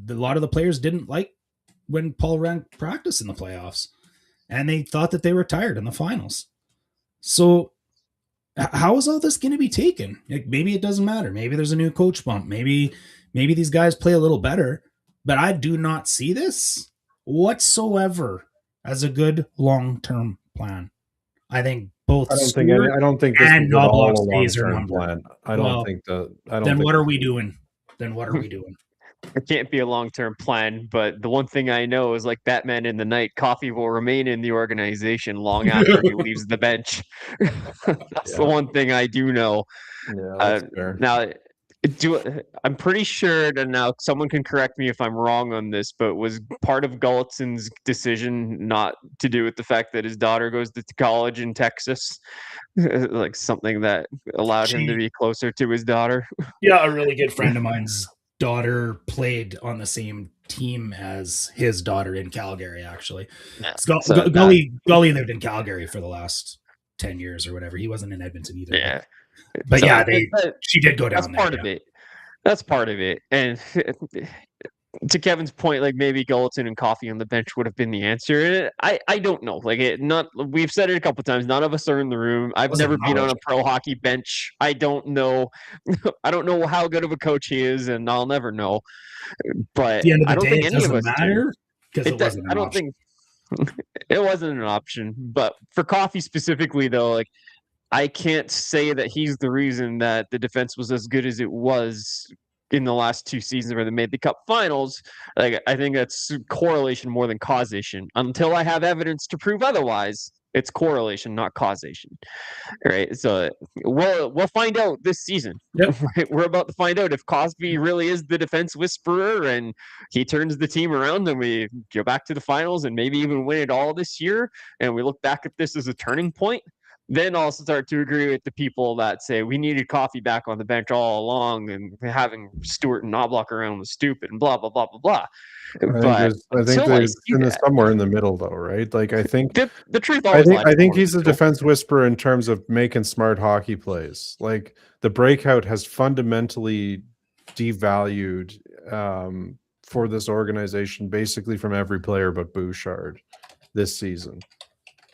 a lot of the players didn't like when Paul ran practice in the playoffs. And they thought that they were tired in the finals. So how is all this going to be taken? Like, maybe it doesn't matter. Maybe there's a new coach bump. Maybe these guys play a little better. But I do not see this whatsoever as a good long-term plan. I think both I don't think this and is at all Knobloch's a days are long-term numbered. plan. I don't Well, think that. I don't. Then think what are we doing? it can't be a long-term plan, but the one thing I know is like Batman in the Night, Coffee will remain in the organization long after he leaves the bench. That's the Yeah. one thing I do know. Yeah, that's fair. Now, I'm pretty sure that now someone can correct me if I'm wrong on this, but was part of Gullitson's decision not to do with the fact that his daughter goes to college in Texas, like something that allowed him to She- be closer to his daughter? Yeah, a really good friend of mine's daughter played on the same team as his daughter in Calgary, actually. Yeah, Gully lived in Calgary for the last 10 years or whatever. He wasn't in Edmonton either. yeah. But So yeah, that- she did go that's down part there. of it. That's part of it. And to Kevin's point, like maybe Gullitson and Coffee on the bench would have been the answer. I don't know. Like we've said it a couple times. None of us are in the room. I've Wasn't never been on a knowledge. pro hockey bench. I don't know. I don't know how good of a coach he is, and I'll never know. But At the end of I the don't day, think it any of doesn't us do. matter because it wasn't I an don't option. think it wasn't an option. But for Coffee specifically, though, like I can't say that he's the reason that the defense was as good as it was in the last two seasons where they made the cup finals. Like I think that's correlation more than causation. Until I have evidence to prove otherwise, it's correlation, not causation. Right. So we'll find out this season. Yep. Right? We're about to find out if Cosby really is the defense whisperer and he turns the team around and we go back to the finals and maybe even win it all this year. And we look back at this as a turning point. Then I'll start to agree with the people that say we needed Coffee back on the bench all along, and having Stewart and Knobloch around was stupid, and blah blah blah blah blah. I think until there's see that, somewhere in the middle, though, right? Like I think the truth always lies I think more he's in a the middle. defense whisperer in terms of making smart hockey plays. Like the breakout has fundamentally devalued for this organization, basically from every player but Bouchard this season.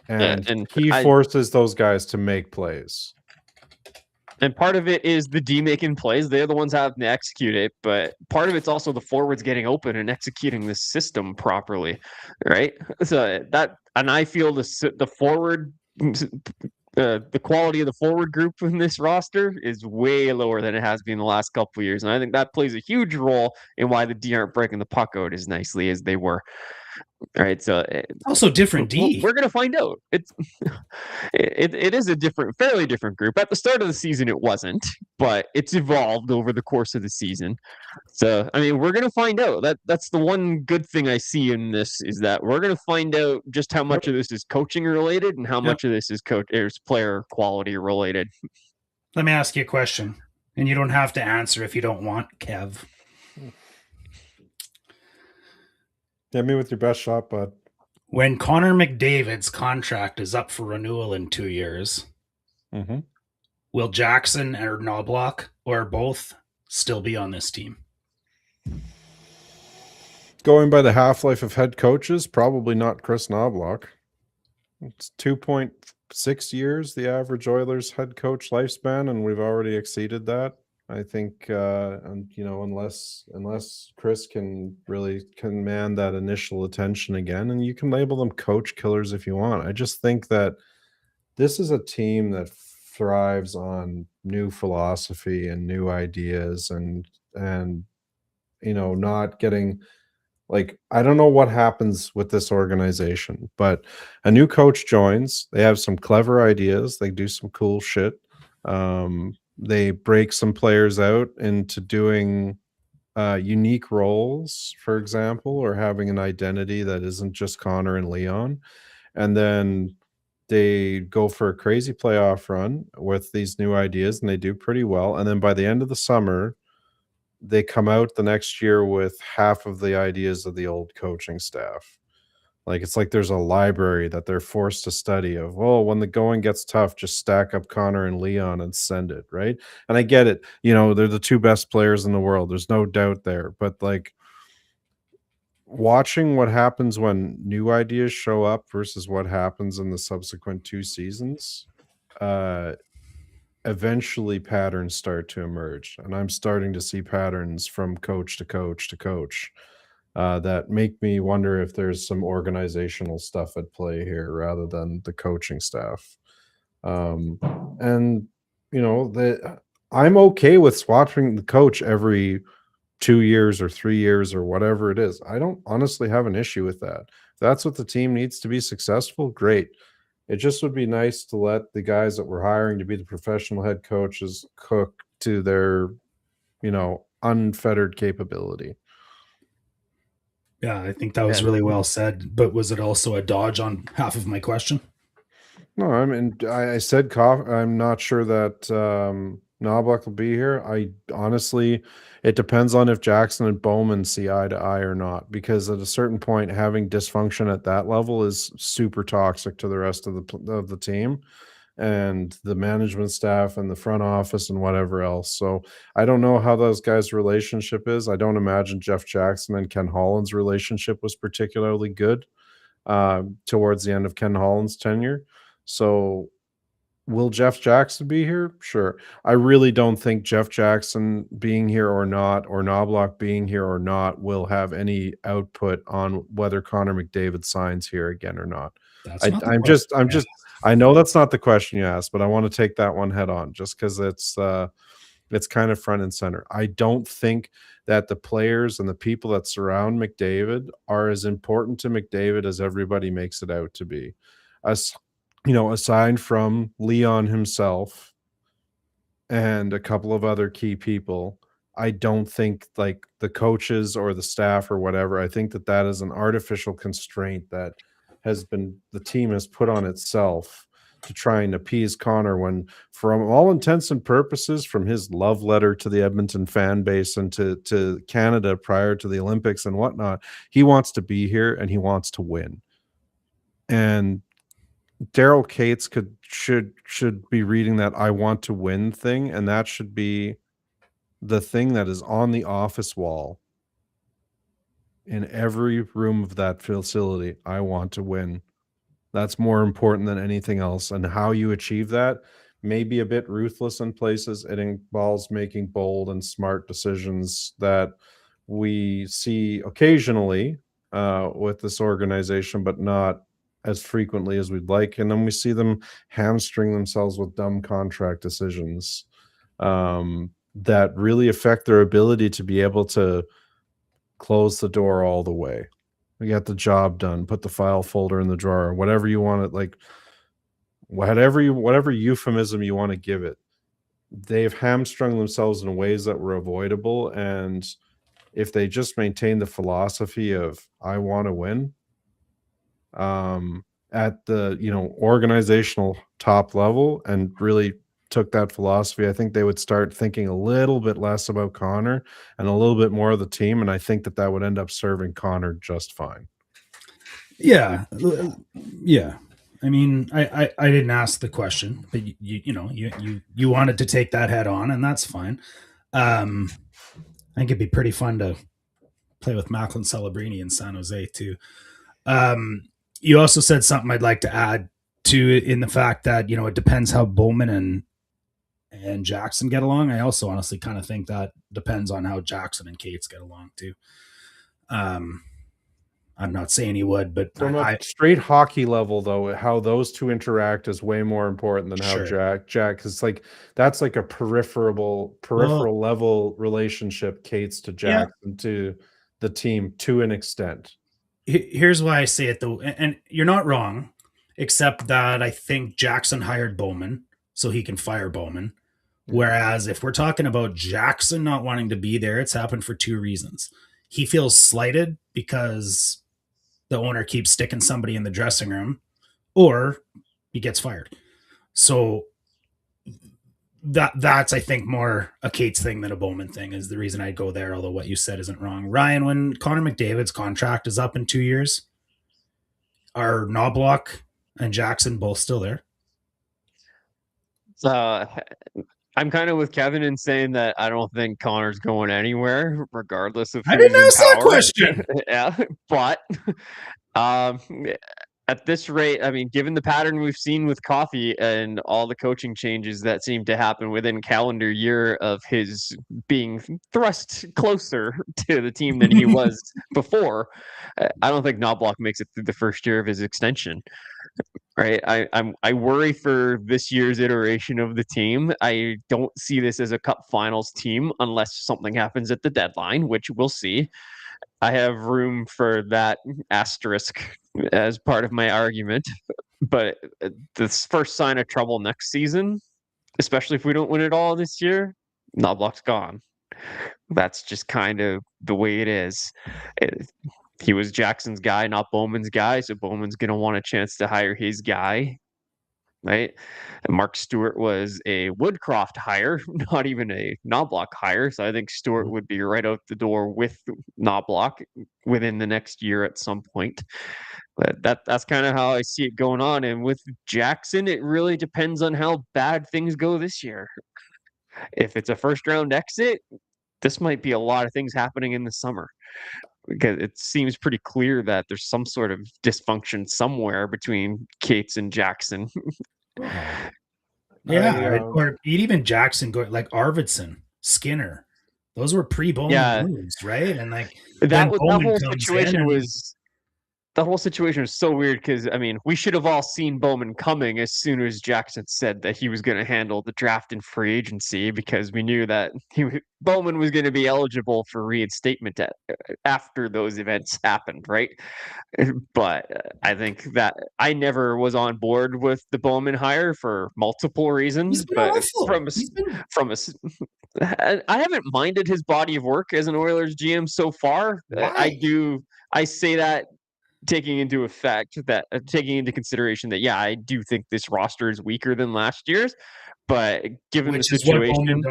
And, and he forces those guys to make plays. And part of it is the D making plays. They're the ones having to execute it. But part of it's also the forwards getting open and executing the system properly, right? So that, and I feel the forward, the quality of the forward group in this roster is way lower than it has been the last couple of years. And I think that plays a huge role in why the D aren't breaking the puck out as nicely as they were. Right, so Also different D. We're gonna find out. It is a fairly different group. At the start of the season, it wasn't, but it's evolved over the course of the season. So I mean, we're gonna find out. That's the one good thing I see in this is that we're gonna find out just how much of this is coaching related and how much of this is player quality related. Let me ask you a question, and you don't have to answer if you don't want, Kev. Get me with your best shot, bud. When Connor McDavid's contract is up for renewal in 2 years, will Jackson or Knobloch or both still be on this team? Going by the half-life of head coaches, probably not Chris Knobloch. It's 2.6 years, the average Oilers head coach lifespan, and we've already exceeded that. I think, unless Chris can really command that initial attention again, and you can label them coach killers if you want. I just think that this is a team that thrives on new philosophy and new ideas and not getting like I don't know what happens with this organization, but a new coach joins, they have some clever ideas, they do some cool shit. They break some players out into doing unique roles, for example, or having an identity that isn't just Connor and Leon. And then they go for a crazy playoff run with these new ideas and they do pretty well. And then by the end of the summer, they come out the next year with half of the ideas of the old coaching staff. Like it's like there's a library that they're forced to study of, well, when the going gets tough, just stack up Connor and Leon and send it, right? And I get it, they're the two best players in the world. There's no doubt there. But like watching what happens when new ideas show up versus what happens in the subsequent 2 seasons, eventually patterns start to emerge. And I'm starting to see patterns from coach to coach to coach that make me wonder if there's some organizational stuff at play here rather than the coaching staff. And I'm okay with swapping the coach every 2 years or 3 years or whatever it is. I don't honestly have an issue with that. If that's what the team needs to be successful, great. It just would be nice to let the guys that we're hiring to be the professional head coaches cook to their, unfettered capability. Yeah, I think that was really well said. But was it also a dodge on half of my question? No, I said I'm not sure that Knobloch will be here. I honestly, it depends on if Jackson and Bowman see eye to eye or not. Because at a certain point, having dysfunction at that level is super toxic to the rest of the team and the management staff and the front office and whatever else. So I don't know how those guys' relationship is. I don't imagine Jeff Jackson and Ken Holland's relationship was particularly good towards the end of Ken Holland's tenure. So will Jeff Jackson be here? Sure. I really don't think Jeff Jackson being here or not, or Knobloch being here or not, will have any output on whether Connor McDavid signs here again or not. I know that's not the question you asked, but I want to take that one head on just because it's kind of front and center. I don't think that the players and the people that surround McDavid are as important to McDavid as everybody makes it out to be. Aside from Leon himself and a couple of other key people, I don't think like the coaches or the staff or whatever, I think that is an artificial constraint that the team has put on itself to try and appease Connor when, from all intents and purposes, from his love letter to the Edmonton fan base and to Canada prior to the Olympics and whatnot, he wants to be here and he wants to win. And Daryl Cates should be reading that I want to win thing, and that should be the thing that is on the office wall in every room of that facility. I want to win. That's more important than anything else. And how you achieve that may be a bit ruthless in places. It involves making bold and smart decisions that we see occasionally with this organization, but not as frequently as we'd like. And then we see them hamstring themselves with dumb contract decisions that really affect their ability to be able to close the door all the way. We got the job done, put the file folder in the drawer, whatever you want it, like whatever euphemism you want to give it. They've hamstrung themselves in ways that were avoidable. And if they just maintain the philosophy of I want to win at the organizational top level and really took that philosophy, I think they would start thinking a little bit less about Connor and a little bit more of the team. And I think that would end up serving Connor just fine. Yeah. Yeah. I mean, I didn't ask the question, but you wanted to take that head on, and that's fine. I think it'd be pretty fun to play with Macklin Celebrini in San Jose too. You also said something I'd like to add to in the fact that, it depends how Bowman and Jackson get along. I also honestly kind of think that depends on how Jackson and Cates get along too. I I'm not saying he would, but From a straight hockey level, though, how those two interact is way more important than how Sure. Jack is like. That's like a peripheral level relationship. Kate's to Yeah. Jackson to the team to an extent. Here's why I say it though, and you're not wrong, except that I think Jackson hired Bowman so he can fire Bowman. Whereas if we're talking about Jackson not wanting to be there, it's happened for two reasons. He feels slighted because the owner keeps sticking somebody in the dressing room, or he gets fired. So that's I think more a Cates thing than a Bowman thing is the reason I'd go there, although what you said isn't wrong. Ryan, when Connor McDavid's contract is up in 2 years, are Knobloch and Jackson both still there? I'm kind of with Kevin in saying that I don't think Connor's going anywhere, regardless of I who's didn't in ask that power. question. Yeah, but at this rate, I mean, given the pattern we've seen with Coffey and all the coaching changes that seem to happen within calendar year of his being thrust closer to the team than he was before, I don't think Knobloch makes it through the first year of his extension. Right, I worry for this year's iteration of the team. I don't see this as a Cup Finals team unless something happens at the deadline, which we'll see. I have room for that asterisk as part of my argument, but this first sign of trouble next season, especially if we don't win it all this year, Knobloch's gone. That's just kind of the way it is. He was Jackson's guy, not Bowman's guy. So Bowman's going to want a chance to hire his guy, right? And Mark Stewart was a Woodcroft hire, not even a Knobloch hire. So I think Stewart would be right out the door with Knobloch within the next year at some point. But that's kind of how I see it going on. And with Jackson, it really depends on how bad things go this year. If it's a first round exit, this might be a lot of things happening in the summer, because it seems pretty clear that there's some sort of dysfunction somewhere between Cates and Jackson. Yeah, or even Jackson going like Arvidsson, Skinner. Those were pre-Bowman moves, right? And like that whole situation was the whole situation was so weird because, I mean, we should have all seen Bowman coming as soon as Jackson said that he was going to handle the draft and free agency, because we knew that Bowman was going to be eligible for reinstatement after those events happened, right? But I think that I never was on board with the Bowman hire for multiple reasons. But I haven't minded his body of work as an Oilers GM so far. I say that taking into consideration that, yeah, I do think this roster is weaker than last year's, but given the situation,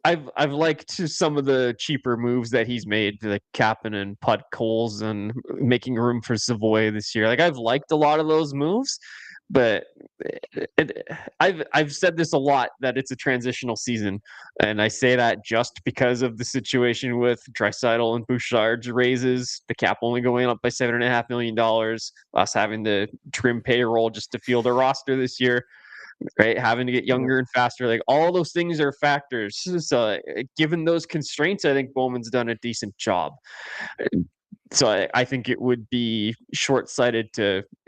I've liked some of the cheaper moves that he's made, like Kapanen and Put Coles and making room for Savoy this year. Like, I've liked a lot of those moves, but I've said this a lot, that it's a transitional season, and I say that just because of the situation with Draisaitl and Bouchard's raises, the cap only going up by $7.5 million, us having to trim payroll just to field a roster this year, right? Having to get younger and faster, like all those things are factors. So given those constraints, I think Bowman's done a decent job. So I think it would be short-sighted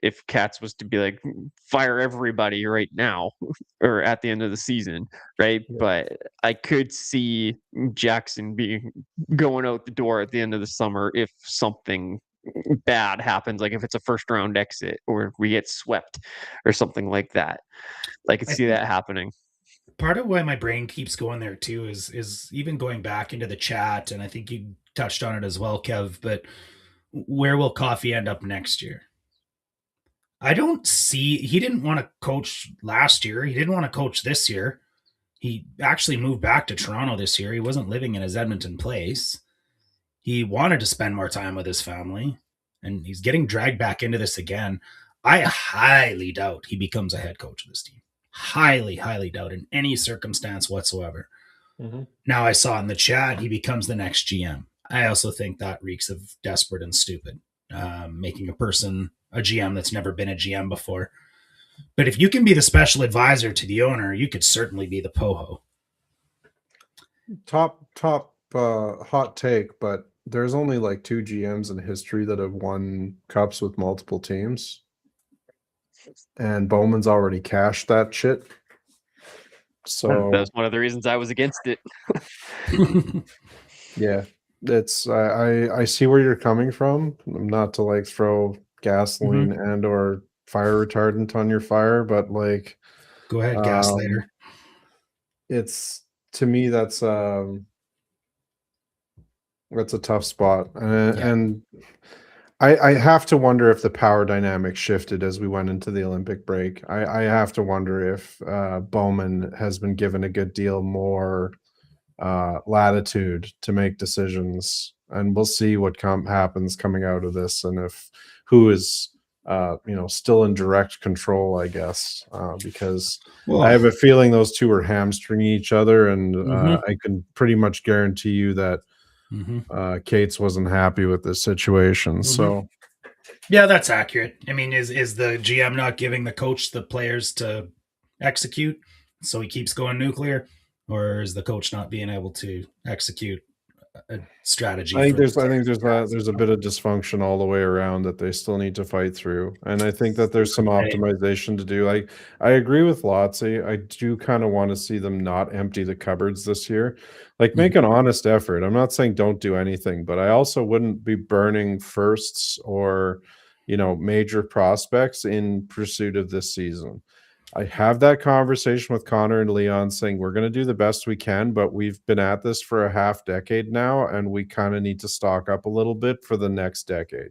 if Katz was to be like, fire everybody right now or at the end of the season, right? Yeah. But I could see Jackson going out the door at the end of the summer if something bad happens, like if it's a first-round exit or we get swept or something like that. I could see that happening. Part of why my brain keeps going there too is even going back into the chat, and I think you touched on it as well, Kev, but where will Coffey end up next year? I don't see, he didn't want to coach last year. He didn't want to coach this year. He actually moved back to Toronto this year. He wasn't living in his Edmonton place. He wanted to spend more time with his family, and he's getting dragged back into this again. I highly doubt he becomes a head coach of this team. Highly, highly doubt in any circumstance whatsoever. Mm-hmm. Now I saw in the chat, he becomes the next GM. I also think that reeks of desperate and stupid, making a person a GM that's never been a GM before. But if you can be the special advisor to the owner, you could certainly be the POHO. Top hot take, but there's only like 2 GMs in history that have won cups with multiple teams, and Bowman's already cashed that shit. So That's one of the reasons I was against it. yeah, it's I see where you're coming from. Not to like throw gasoline and or fire retardant on your fire, but like Go ahead, gaslighter. it's, to me, that's a tough spot, and I have to wonder if the power dynamic shifted as we went into the Olympic break. I have to wonder if Bowman has been given a good deal more latitude to make decisions, and we'll see what happens coming out of this, and if who is still in direct control, I guess, because I have a feeling those two are hamstringing each other, and I can pretty much guarantee you that Cates wasn't happy with this situation. So yeah, that's accurate. I mean, is the GM not giving the coach the players to execute, so he keeps going nuclear, or is the coach not being able to execute a strategy? I think there's a bit of dysfunction all the way around that they still need to fight through, and I think that there's some optimization to do. I agree with Lotzi. I do kind of want to see them not empty the cupboards this year. Like, make an honest effort. I'm not saying don't do anything, but I also wouldn't be burning firsts or major prospects in pursuit of this season. I have that conversation with Connor and Leon saying we're going to do the best we can, but we've been at this for a half decade now, and we kind of need to stock up a little bit for the next decade.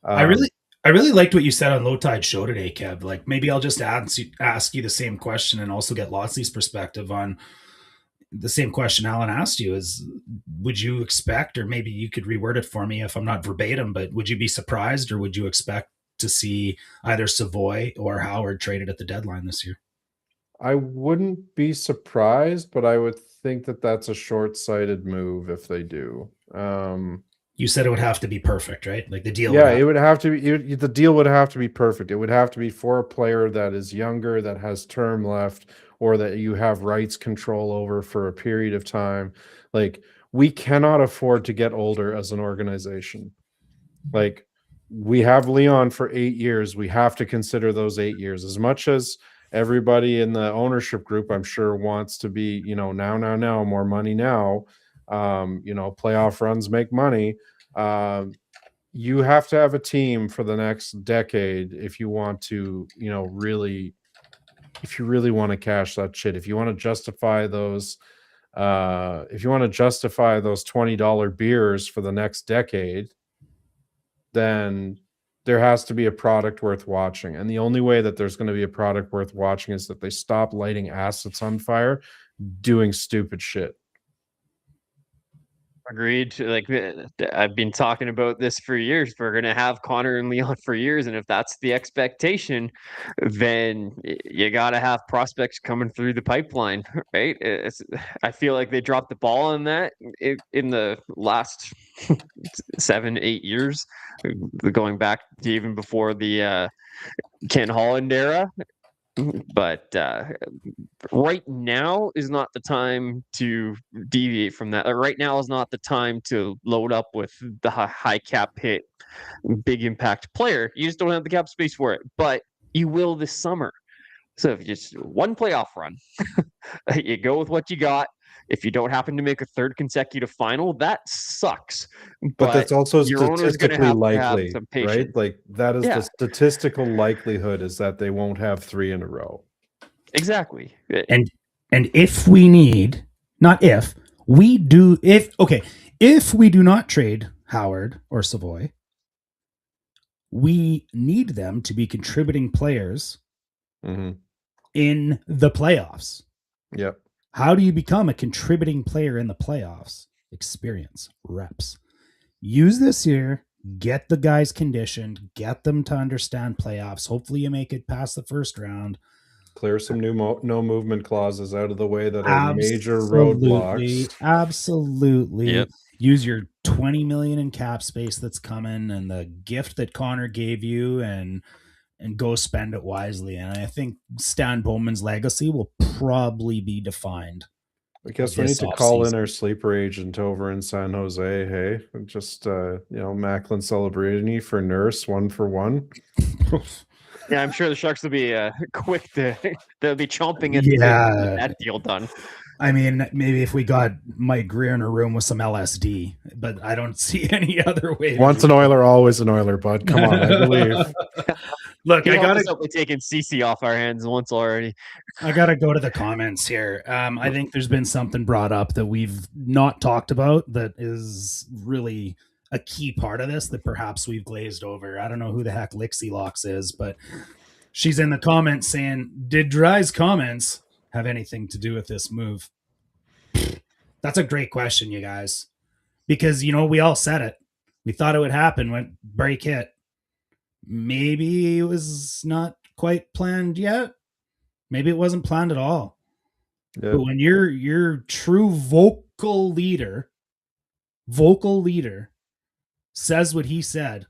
I really liked what you said on Low Tide Show today, Kev. Like, maybe I'll just ask you the same question and also get Lotzie's perspective on the same question Alan asked you. Is, would you expect, or maybe you could reword it for me if I'm not verbatim, but would you be surprised, or would you expect to see either Savoy or Howard traded at the deadline this year? I wouldn't be surprised, but I would think that that's a short-sighted move if they do. You said it would have to be perfect, right? Like the deal. Yeah, it would have to be. The deal would have to be perfect. It would have to be for a player that is younger, that has term left, or that you have rights control over for a period of time. Like, we cannot afford to get older as an organization. Like, we have Leon for 8 years. We have to consider those 8 years. As much as everybody in the ownership group, I'm sure, wants to be, now, more money now. Playoff runs make money. You have to have a team for the next decade if you want to, really, if you really want to cash that shit. If you want to justify those, $20 beers for the next decade, then there has to be a product worth watching. And the only way that there's going to be a product worth watching is that they stop lighting assets on fire, doing stupid shit. Agreed. Like, I've been talking about this for years. We're going to have Connor and Leon for years. And if that's the expectation, then you got to have prospects coming through the pipeline, right? I feel like they dropped the ball on that in the last 7-8 years, going back to even before the Ken Holland era. But right now is not the time to deviate from that. Right now is not the time to load up with the high cap hit, big impact player. You just don't have the cap space for it, but you will this summer. So if you just one playoff run, you go with what you got. If you don't happen to make a third consecutive final, that sucks. But that's also statistically likely, have right? Like, that is the statistical likelihood, is that they won't have 3 in a row. Exactly. And if we need, not if, we do, if we do not trade Howard or Savoy, we need them to be contributing players in the playoffs. Yep. How do you become a contributing player in the playoffs? Experience, reps. Use this year, get the guys conditioned, get them to understand playoffs. Hopefully you make it past the first round. Clear some new no movement clauses out of the way that are major roadblocks. Absolutely. Yep. Use your $20 million in cap space that's coming and the gift that Connor gave you, and go spend it wisely. And I think Stan Bowman's legacy will probably be defined I guess we this need to call in offseason. our sleeper agent over in San Jose. Hey, just Macklin Celebrini for Nurse 1-for-1. Yeah, I'm sure the Sharks will be quick to. They'll be chomping at the bit to Yeah. get that deal done. I mean, maybe if we got Mike Greer in a room with some LSD, but I don't see any other way. to Once do an it. Oiler, always an Oiler, bud. Come on, I believe. Look, He I helped gotta us out by taking CC off our hands once already. go to the comments here. I think there's been something brought up that we've not talked about that is really a key part of this that perhaps we've glazed over. I don't know who the heck Lixie Locks is, but she's in the comments saying, "Did Dry's comments have anything to do with this move?" That's a great question, you guys, because we all said it. We thought it would happen when break hit. Maybe it was not quite planned yet. Maybe it wasn't planned at all. Yeah. But when your true vocal leader says what he said,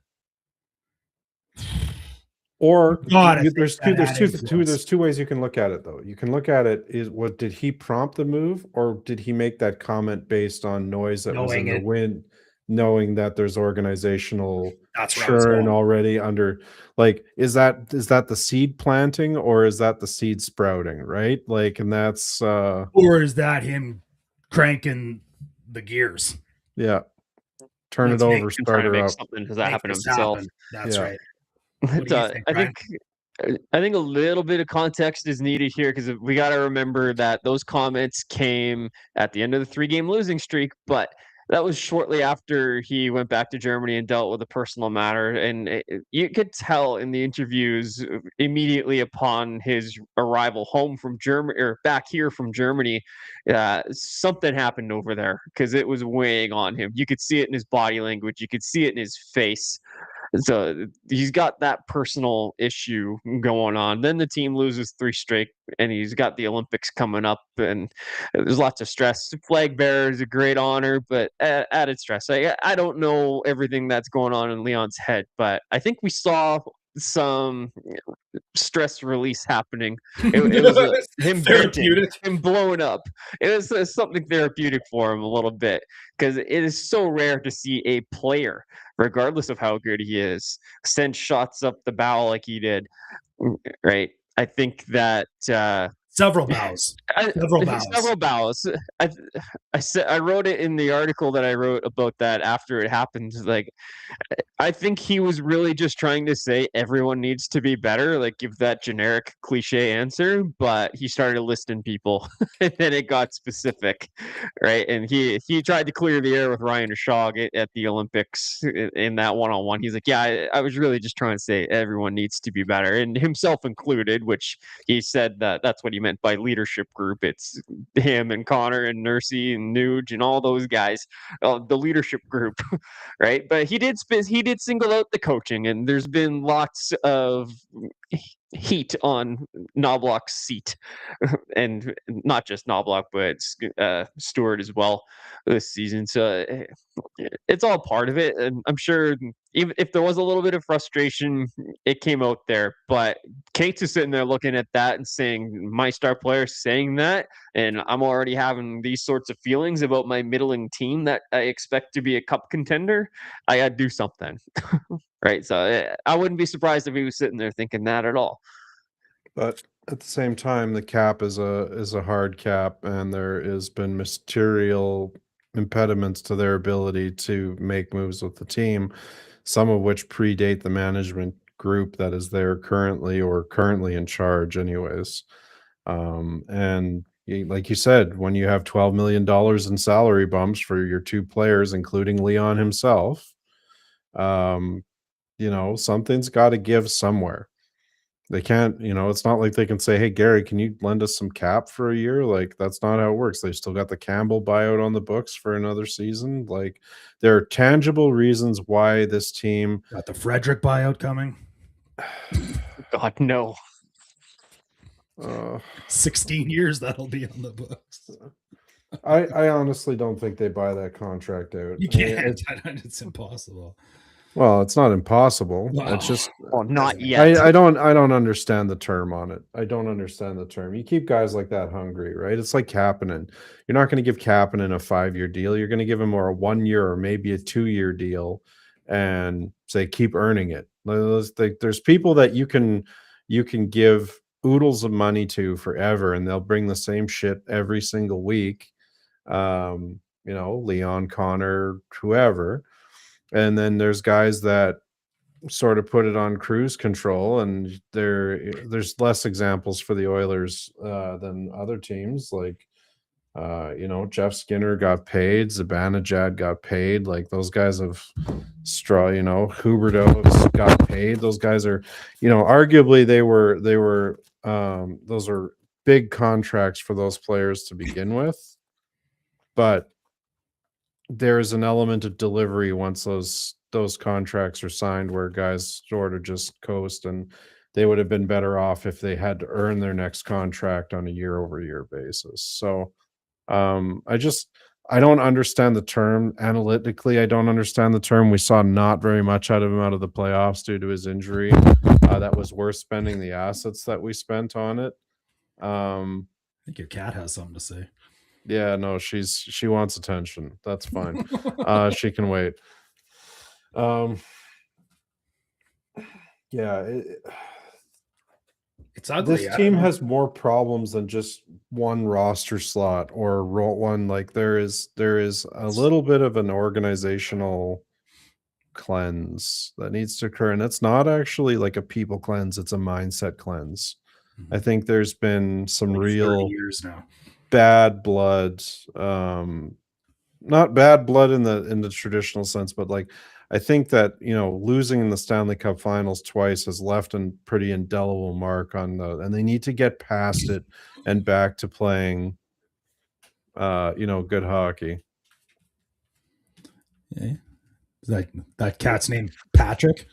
Or God, I think there's that had two influence. there's two ways you can look at it though. You can look at it is what did he prompt the move, or did he make that comment based on noise that was in Knowing the it. wind, knowing that there's organizational That's where I was churn going. already under, like, is that the seed planting or is that the seed sprouting, right? Like, and that's Or is that him cranking the gears? yeah. Turn Let's it make over, Him trying start to her make up. something Make happen this himself. happen. That's Yeah. right. What do you think, I Brian? think a little bit of context is needed here because we got to remember that those comments came at the end of the 3-game losing streak, but that was shortly after he went back to Germany and dealt with a personal matter. And you could tell in the interviews immediately upon his arrival home from Germany or back here from Germany, something happened over there because it was weighing on him. You could see it in his body language. You could see it in his face. So he's got that personal issue going on. Then the team loses 3 straight, and he's got the Olympics coming up, and there's lots of stress. Flag bearer is a great honor, but added stress. I don't know everything that's going on in Leon's head, but I think we saw some stress release happening. It was him venting, him blowing up. It was something therapeutic for him a little bit because it is so rare to see a player, regardless of how good he is, send shots up the bow like he did. Right. I think that Several bows. several bows. I wrote it in the article that I wrote about that after it happened. Like, I think he was really just trying to say everyone needs to be better, like give that generic cliche answer, but he started listing people and then it got specific, right? And he tried to clear the air with Ryan Ashog at the Olympics in that one-on-one. He's like, yeah, I was really just trying to say everyone needs to be better, and himself included, which he said that's what he meant by leadership group. It's him and Connor and Nursey and Nuge and all those guys, the leadership group, right? But he did single out the coaching, and there's been lots of heat on Knobloch's seat, and not just Knobloch, but Stewart as well this season. So it's all part of it, and I'm sure even if there was a little bit of frustration, it came out there. But Kate's is sitting there looking at that and saying, "My star player saying that, and I'm already having these sorts of feelings about my middling team that I expect to be a cup contender. I got to do something." Right. So I wouldn't be surprised if he was sitting there thinking that at all. But at the same time, the cap is a hard cap, and there has been material impediments to their ability to make moves with the team, some of which predate the management group that is there currently or currently in charge anyways. And like you said, when you have $12 million in salary bumps for your 2 players, including Leon himself, something's got to give somewhere. They can't, it's not like they can say, "Hey, Gary, can you lend us some cap for a year?" Like, that's not how it works. They've still got the Campbell buyout on the books for another season. Like, there are tangible reasons why this team got the Frederick buyout coming. God, no. 16 years that'll be on the books. I honestly don't think they buy that contract out. You can't. It's impossible. Well, it's not impossible. Wow. It's just Well, not yet. I don't understand the term on it. I don't understand the term. You keep guys like that hungry, right? It's like Kapanen. You're not going to give Kapanen a 5-year deal. You're going to give him a 1-year or maybe a 2-year deal, and say keep earning it. There's people that you can give oodles of money to forever, and they'll bring the same shit every single week. Leon, Connor, whoever. And then there's guys that sort of put it on cruise control, and there's less examples for the Oilers than other teams. Like Jeff Skinner got paid, Zibanejad got paid. Like those guys have Huberdeau's got paid. Those guys are, arguably they were those are big contracts for those players to begin with, but there's an element of delivery once those contracts are signed where guys sort of just coast, and they would have been better off if they had to earn their next contract on a year-over-year basis. So I don't understand the term analytically. I don't understand the term. We saw not very much out of him out of the playoffs due to his injury. That was worth spending the assets that we spent on it. I think your cat has something to say. Yeah, no, she wants attention. That's fine. She can wait. It's ugly. This team has more problems than just one roster slot or one. Like there is a little bit of an organizational cleanse that needs to occur, and it's not actually like a people cleanse; it's a mindset cleanse. Mm-hmm. I think there's been some like real years now. Bad blood, not bad blood in the traditional sense, but like I think that losing in the Stanley Cup Finals twice has left a pretty indelible mark on and they need to get past it and back to playing good hockey. Okay. Is that cat's name Patrick?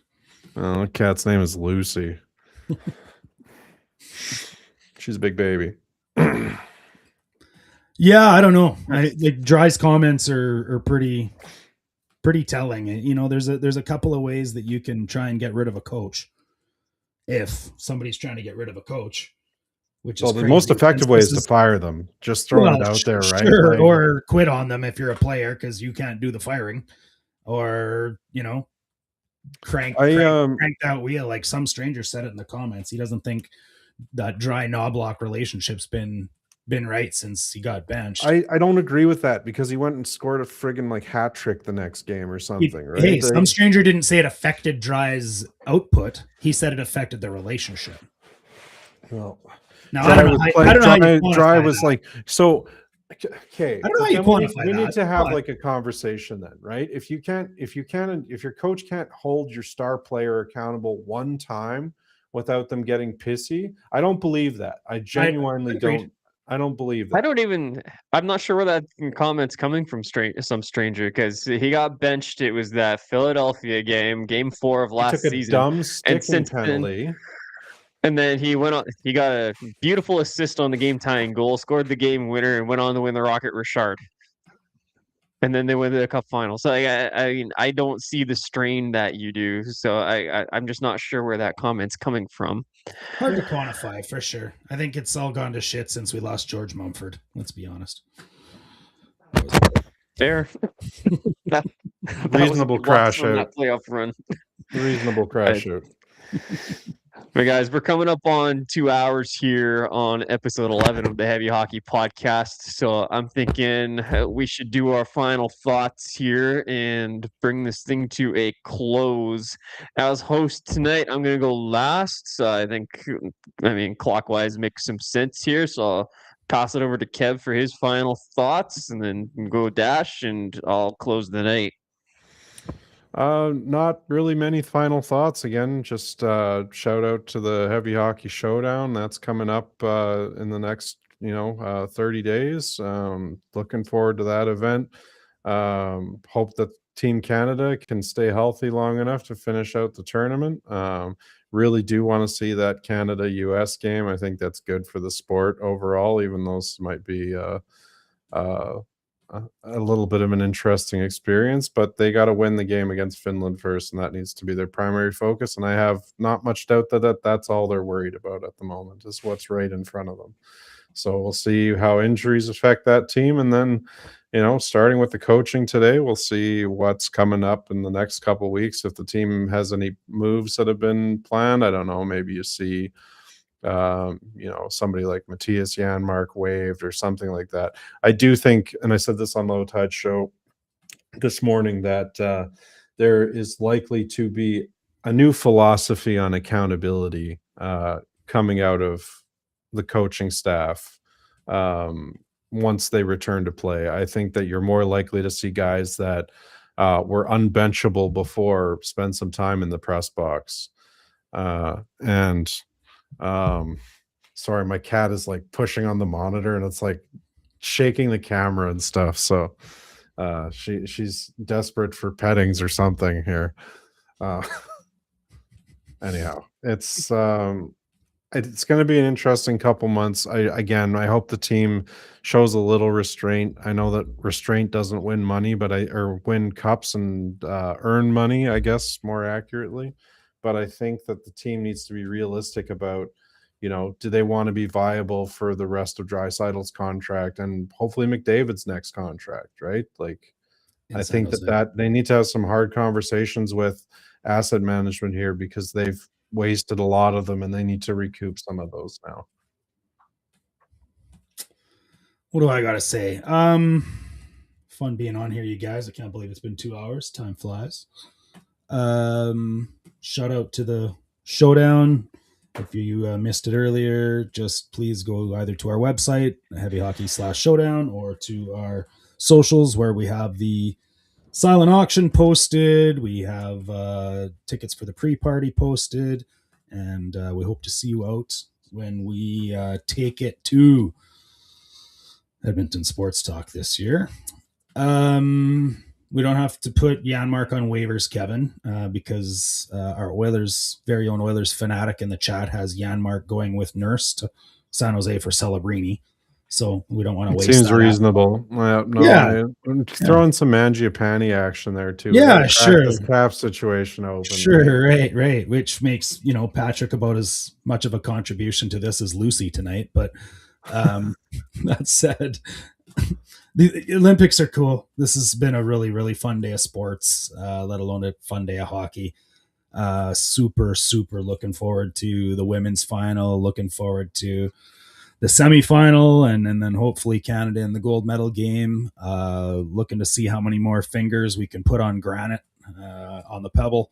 Oh, the cat's name is Lucy. She's a big baby. Yeah, I don't know. Dry's comments are pretty telling. There's a couple of ways that you can try and get rid of a coach if somebody's trying to get rid of a coach. Which is the most effective way is to fire them. Just throw it out there, right? Sure, or quit on them if you're a player because you can't do the firing, or crank that wheel. Like some stranger said it in the comments. He doesn't think that Dry Knobloch relationship's been right since he got benched. I don't agree with that because he went and scored a friggin' hat trick the next game or something, right? Hey, some stranger didn't say it affected Dry's output. He said it affected the relationship. Well, now I don't know how you Dry was that. Like, so okay. I don't know how you quantify that. We need to have like a conversation then, right? If your coach can't hold your star player accountable one time without them getting pissy, I don't believe that. I genuinely don't. I don't believe that. I'm not sure where that comment's coming from some stranger because he got benched. It was that Philadelphia game 4 of last season. He took a dumb sticking penalty. And then he went on. He got a beautiful assist on the game-tying goal, scored the game winner, and went on to win the Rocket Richard. And then they went to the Cup final. So I don't see the strain that you do. So I'm just not sure where that comment's coming from. Hard to quantify for sure. I think it's all gone to shit since we lost George Mumford. Let's be honest. Fair. that reasonable crash out. That playoff run. Reasonable crash out. But guys, we're coming up on 2 hours here on episode 11 of the Heavy Hockey Podcast. So I'm thinking we should do our final thoughts here and bring this thing to a close. As host tonight, I'm going to go last. So I think, clockwise makes some sense here. So I'll pass it over to Kev for his final thoughts and then go Dash and I'll close the night. Not really many final thoughts. Again, just shout out to the Heavy Hockey Showdown. That's coming up in the next 30 days. Looking forward to that event. Hope that Team Canada can stay healthy long enough to finish out the tournament. Really do want to see that Canada-US game. I think that's good for the sport overall, even though this might be a little bit of an interesting experience, but they got to win the game against Finland first, and that needs to be their primary focus. And I have not much doubt that's all they're worried about at the moment is what's right in front of them. So we'll see how injuries affect that team, and then, starting with the coaching today, we'll see what's coming up in the next couple of weeks. If the team has any moves that have been planned, I don't know. Maybe you see somebody like Matthias Janmark waived or something like that. I do think, and I said this on Low Tide Show this morning, that there is likely to be a new philosophy on accountability coming out of the coaching staff once they return to play. I think that you're more likely to see guys that were unbenchable before spend some time in the press box. Sorry, my cat is like pushing on the monitor and it's like shaking the camera and stuff. So she's desperate for pettings or something here. Anyhow, it's going to be an interesting couple months. I hope the team shows a little restraint. I know that restraint doesn't win money, or win cups and earn money, I guess, more accurately. But I think that the team needs to be realistic about, do they want to be viable for the rest of Draisaitl's contract and hopefully McDavid's next contract, right? Like, I think that they need to have some hard conversations with asset management here, because they've wasted a lot of them and they need to recoup some of those now. What do I got to say? Fun being on here, you guys. I can't believe it's been 2 hours. Time flies. Shout out to the Showdown. If you missed it earlier, just please go either to our website, heavyhockey.com/showdown, or to our socials where we have the silent auction posted. We have tickets for the pre-party posted, and we hope to see you out when we take it to Edmonton Sports Talk this year. We don't have to put Janmark on waivers, Kevin, because our very own Oilers fanatic in the chat has Janmark going with Nurse to San Jose for Celebrini. So we don't want to waste Seems that reasonable. Throwing some Mangiapane action there too. Yeah, sure. This cap situation open. Sure, right. Which makes, Patrick about as much of a contribution to this as Lucy tonight. But that said, the Olympics are cool. This has been a really, really fun day of sports, let alone a fun day of hockey. Super, super looking forward to the women's final, looking forward to the semifinal, and then hopefully Canada in the gold medal game. Looking to see how many more fingers we can put on granite on the pebble.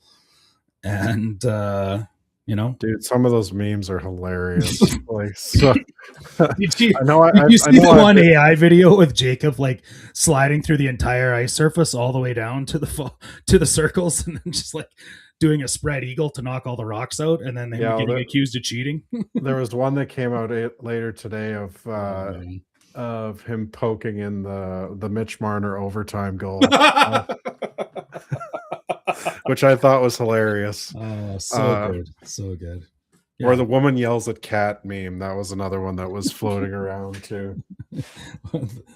And, dude, some of those memes are hilarious. Like, so, did you see the one AI video with Jacob like sliding through the entire ice surface all the way down to the circles, and then just like doing a spread eagle to knock all the rocks out, and then getting accused of cheating? There was one that came out later today of him poking in the Mitch Marner overtime goal. Which I thought was hilarious. Oh, so good. Yeah. Or the woman yells at cat meme. That was another one that was floating around too.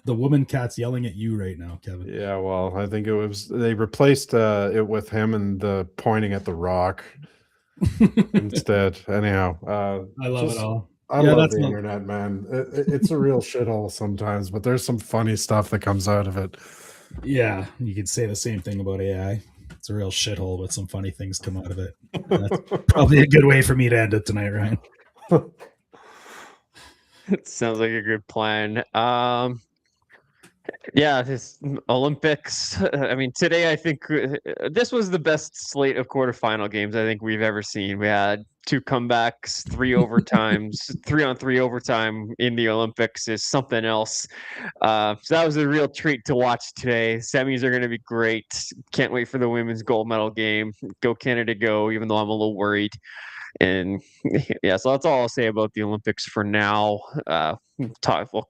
The woman cat's yelling at you right now, Kevin. Yeah, well, I think they replaced it with him and the pointing at the rock instead. Anyhow, I love it all. I love the internet, man. It's a real shithole sometimes, but there's some funny stuff that comes out of it. Yeah, you could say the same thing about AI. It's a real shithole, but some funny things come out of it. That's probably a good way for me to end it tonight, Ryan. It sounds like a good plan. Yeah, this Olympics. I mean, today I think this was the best slate of quarterfinal games I think we've ever seen. We had 2 comebacks, 3 overtimes, 3-on-3 overtime in the Olympics is something else. So that was a real treat to watch today. Semis are going to be great. Can't wait for the women's gold medal game. Go Canada, go! Even though I'm a little worried. And yeah, so that's all I'll say about the Olympics for now. We'll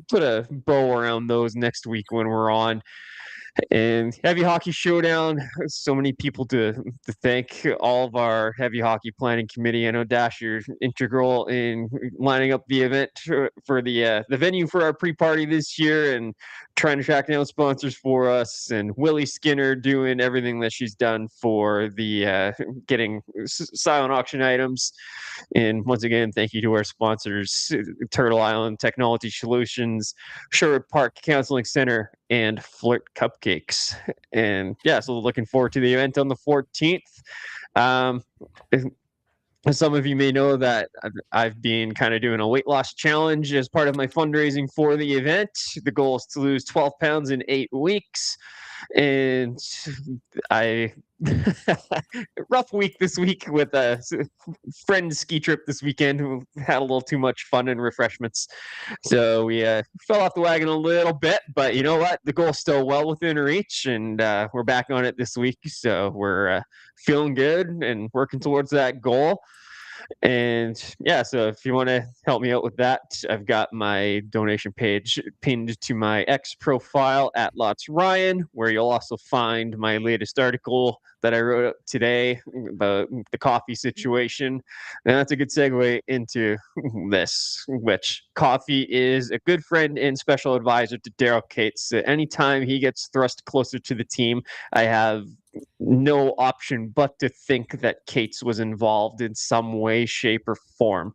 put a bow around those next week when we're on. And Heavy Hockey Showdown, so many people to thank. All of our Heavy Hockey Planning Committee. I know, Dash, you're integral in lining up the event for the venue for our pre-party this year and trying to track down sponsors for us. And Willie Skinner doing everything that she's done for the getting silent auction items. And once again, thank you to our sponsors, Turtle Island Technology Solutions, Sherwood Park Counseling Center, and Flirt Cupcakes. And yeah, so looking forward to the event on the 14th. Some of you may know that I've been kind of doing a weight loss challenge as part of my fundraising for the event. The goal is to lose 12 pounds in 8 weeks. And I rough week this week with a friend ski trip this weekend who had a little too much fun and refreshments. So we fell off the wagon a little bit, but you know what? The goal's still well within reach, and we're back on it this week. So we're feeling good and working towards that goal. And yeah, so if you want to help me out with that, I've got my donation page pinned to my X profile at Lots Ryan, where you'll also find my latest article that I wrote today about the coffee situation. And that's a good segue into this, which Coffee is a good friend and special advisor to Daryl Cates. Anytime he gets thrust closer to the team, I have no option but to think that Cates was involved in some way, shape, or form.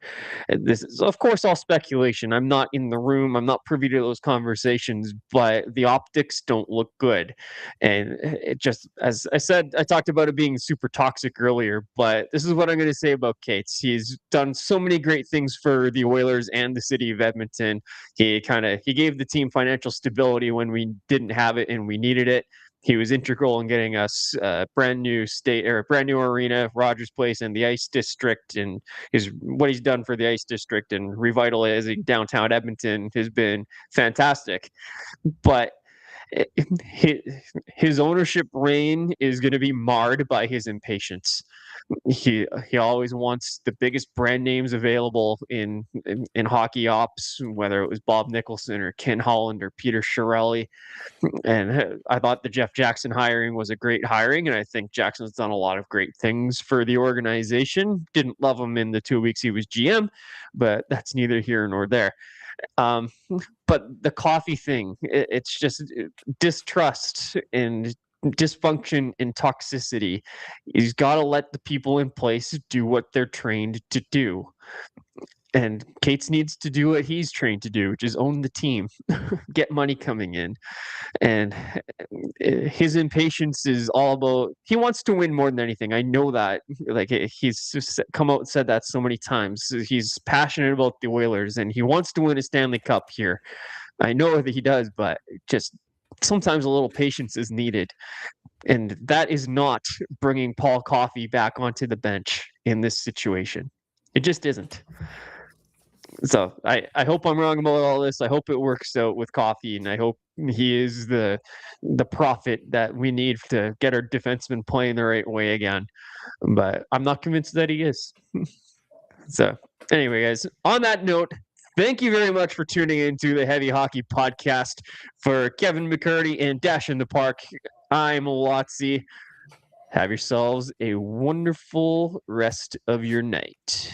And this is, of course, all speculation. I'm not in the room. I'm not privy to those conversations, but the optics don't look good. And it just, as I said, I talked about it being super toxic earlier, but this is what I'm going to say about Cates. He's done so many great things for the Oilers and the city of Edmonton. He gave the team financial stability when we didn't have it and we needed it. He was integral in getting us a brand new arena, Rogers Place, and the Ice District, and what he's done for the Ice District and revitalizing downtown Edmonton has been fantastic. But his ownership reign is going to be marred by his impatience. He always wants the biggest brand names available in hockey ops, whether it was Bob Nicholson or Ken Holland or Peter Chiarelli. And I thought the Jeff Jackson hiring was a great hiring, and I think Jackson's done a lot of great things for the organization. Didn't love him in the 2 weeks he was GM, but that's neither here nor there. But the coffee thing, it's just distrust and dysfunction and toxicity. He's got to let the people in place do what they're trained to do. And Cates needs to do what he's trained to do, which is own the team, get money coming in. And his impatience is all about, he wants to win more than anything. I know that. Like, he's just come out and said that so many times. He's passionate about the Oilers and he wants to win a Stanley Cup here. I know that he does, but just sometimes a little patience is needed. And that is not bringing Paul Coffey back onto the bench in this situation. It just isn't. So I hope I'm wrong about all this. I hope it works out with Coffey, and I hope he is the prophet that we need to get our defensemen playing the right way again. But I'm not convinced that he is. So anyway, guys, on that note, thank you very much for tuning into the Heavy Hockey Podcast. For Kevin McCurdy and Dash in the Park, I'm Lotsy. Have yourselves a wonderful rest of your night.